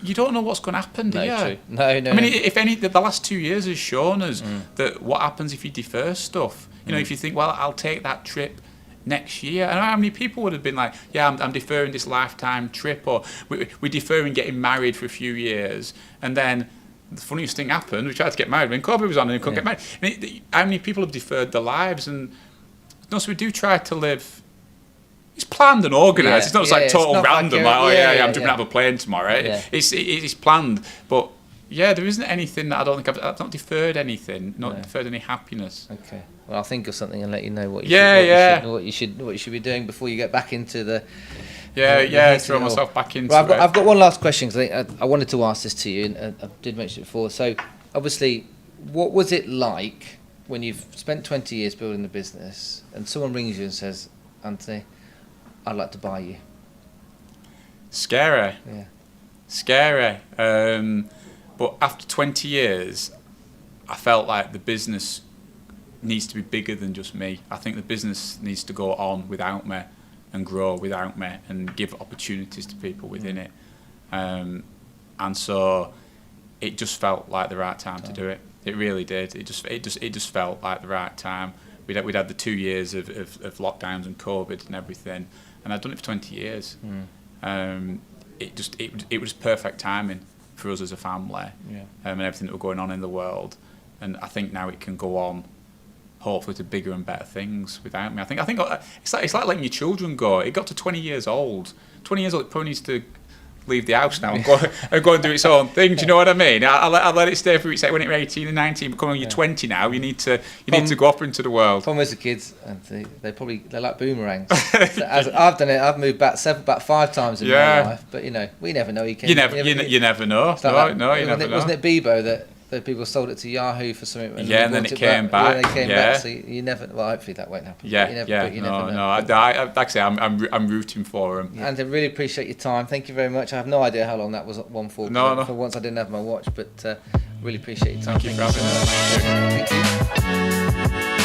Speaker 1: You don't know what's going to happen, do you?
Speaker 2: True. No.
Speaker 1: I mean, if any, the last 2 years has shown us that what happens if you defer stuff. If you think, well, I'll take that trip next year. And how many people would have been like, yeah, I'm deferring this lifetime trip, or we're deferring getting married for a few years. And then the funniest thing happened, we tried to get married when COVID was on and we couldn't get married. And how many people have deferred their lives? And so we do try to live. It's planned and organised. It's not like total random, I'm jumping out of a plane tomorrow. It's planned. But yeah, there isn't anything that I don't think I've not deferred anything, deferred any happiness.
Speaker 2: Okay. Well, I'll think of something and let you know what you should be doing before you get back into the.
Speaker 1: Throw myself back into
Speaker 2: it. I've got one last question, because I wanted to ask this to you, and I did mention it before. So, obviously, what was it like when you've spent 20 years building the business and someone rings you and says, Anthony, I'd like to buy you?
Speaker 1: Scary.
Speaker 2: Yeah.
Speaker 1: Scary. But after 20 years, I felt like the business needs to be bigger than just me. I think the business needs to go on without me and grow without me and give opportunities to people within it. And so it just felt like the right time to do it. It really did. It just felt like the right time. We'd had the 2 years of lockdowns and COVID and everything, and I'd done it for 20 years. It was perfect timing for us as a family, and everything that was going on in the world. And I think now it can go on, hopefully, to bigger and better things without me. I think it's like letting your children go. It got to 20 years old. 20 years old, it probably needs to leave the house now and go and do its own thing. Do you know what I mean? I let it stay for its when it was 18 and 19, but coming you're 20 now, you need to go up into the world.
Speaker 2: Problem is the kids, they're like boomerangs. So I've done it. I've moved back 5 times in my life, but we never know. You never know.
Speaker 1: You never know.
Speaker 2: Wasn't it Bebo that people sold it to Yahoo for something?
Speaker 1: And then it came back.
Speaker 2: Back, so you never. Well, hopefully that won't happen.
Speaker 1: No. Like I say, I'm rooting for them.
Speaker 2: And I really appreciate your time. Thank you very much. I have no idea how long that was on for.
Speaker 1: No.
Speaker 2: For once, I didn't have my watch, but really appreciate your time.
Speaker 1: Thank you for having me.
Speaker 2: Thank you.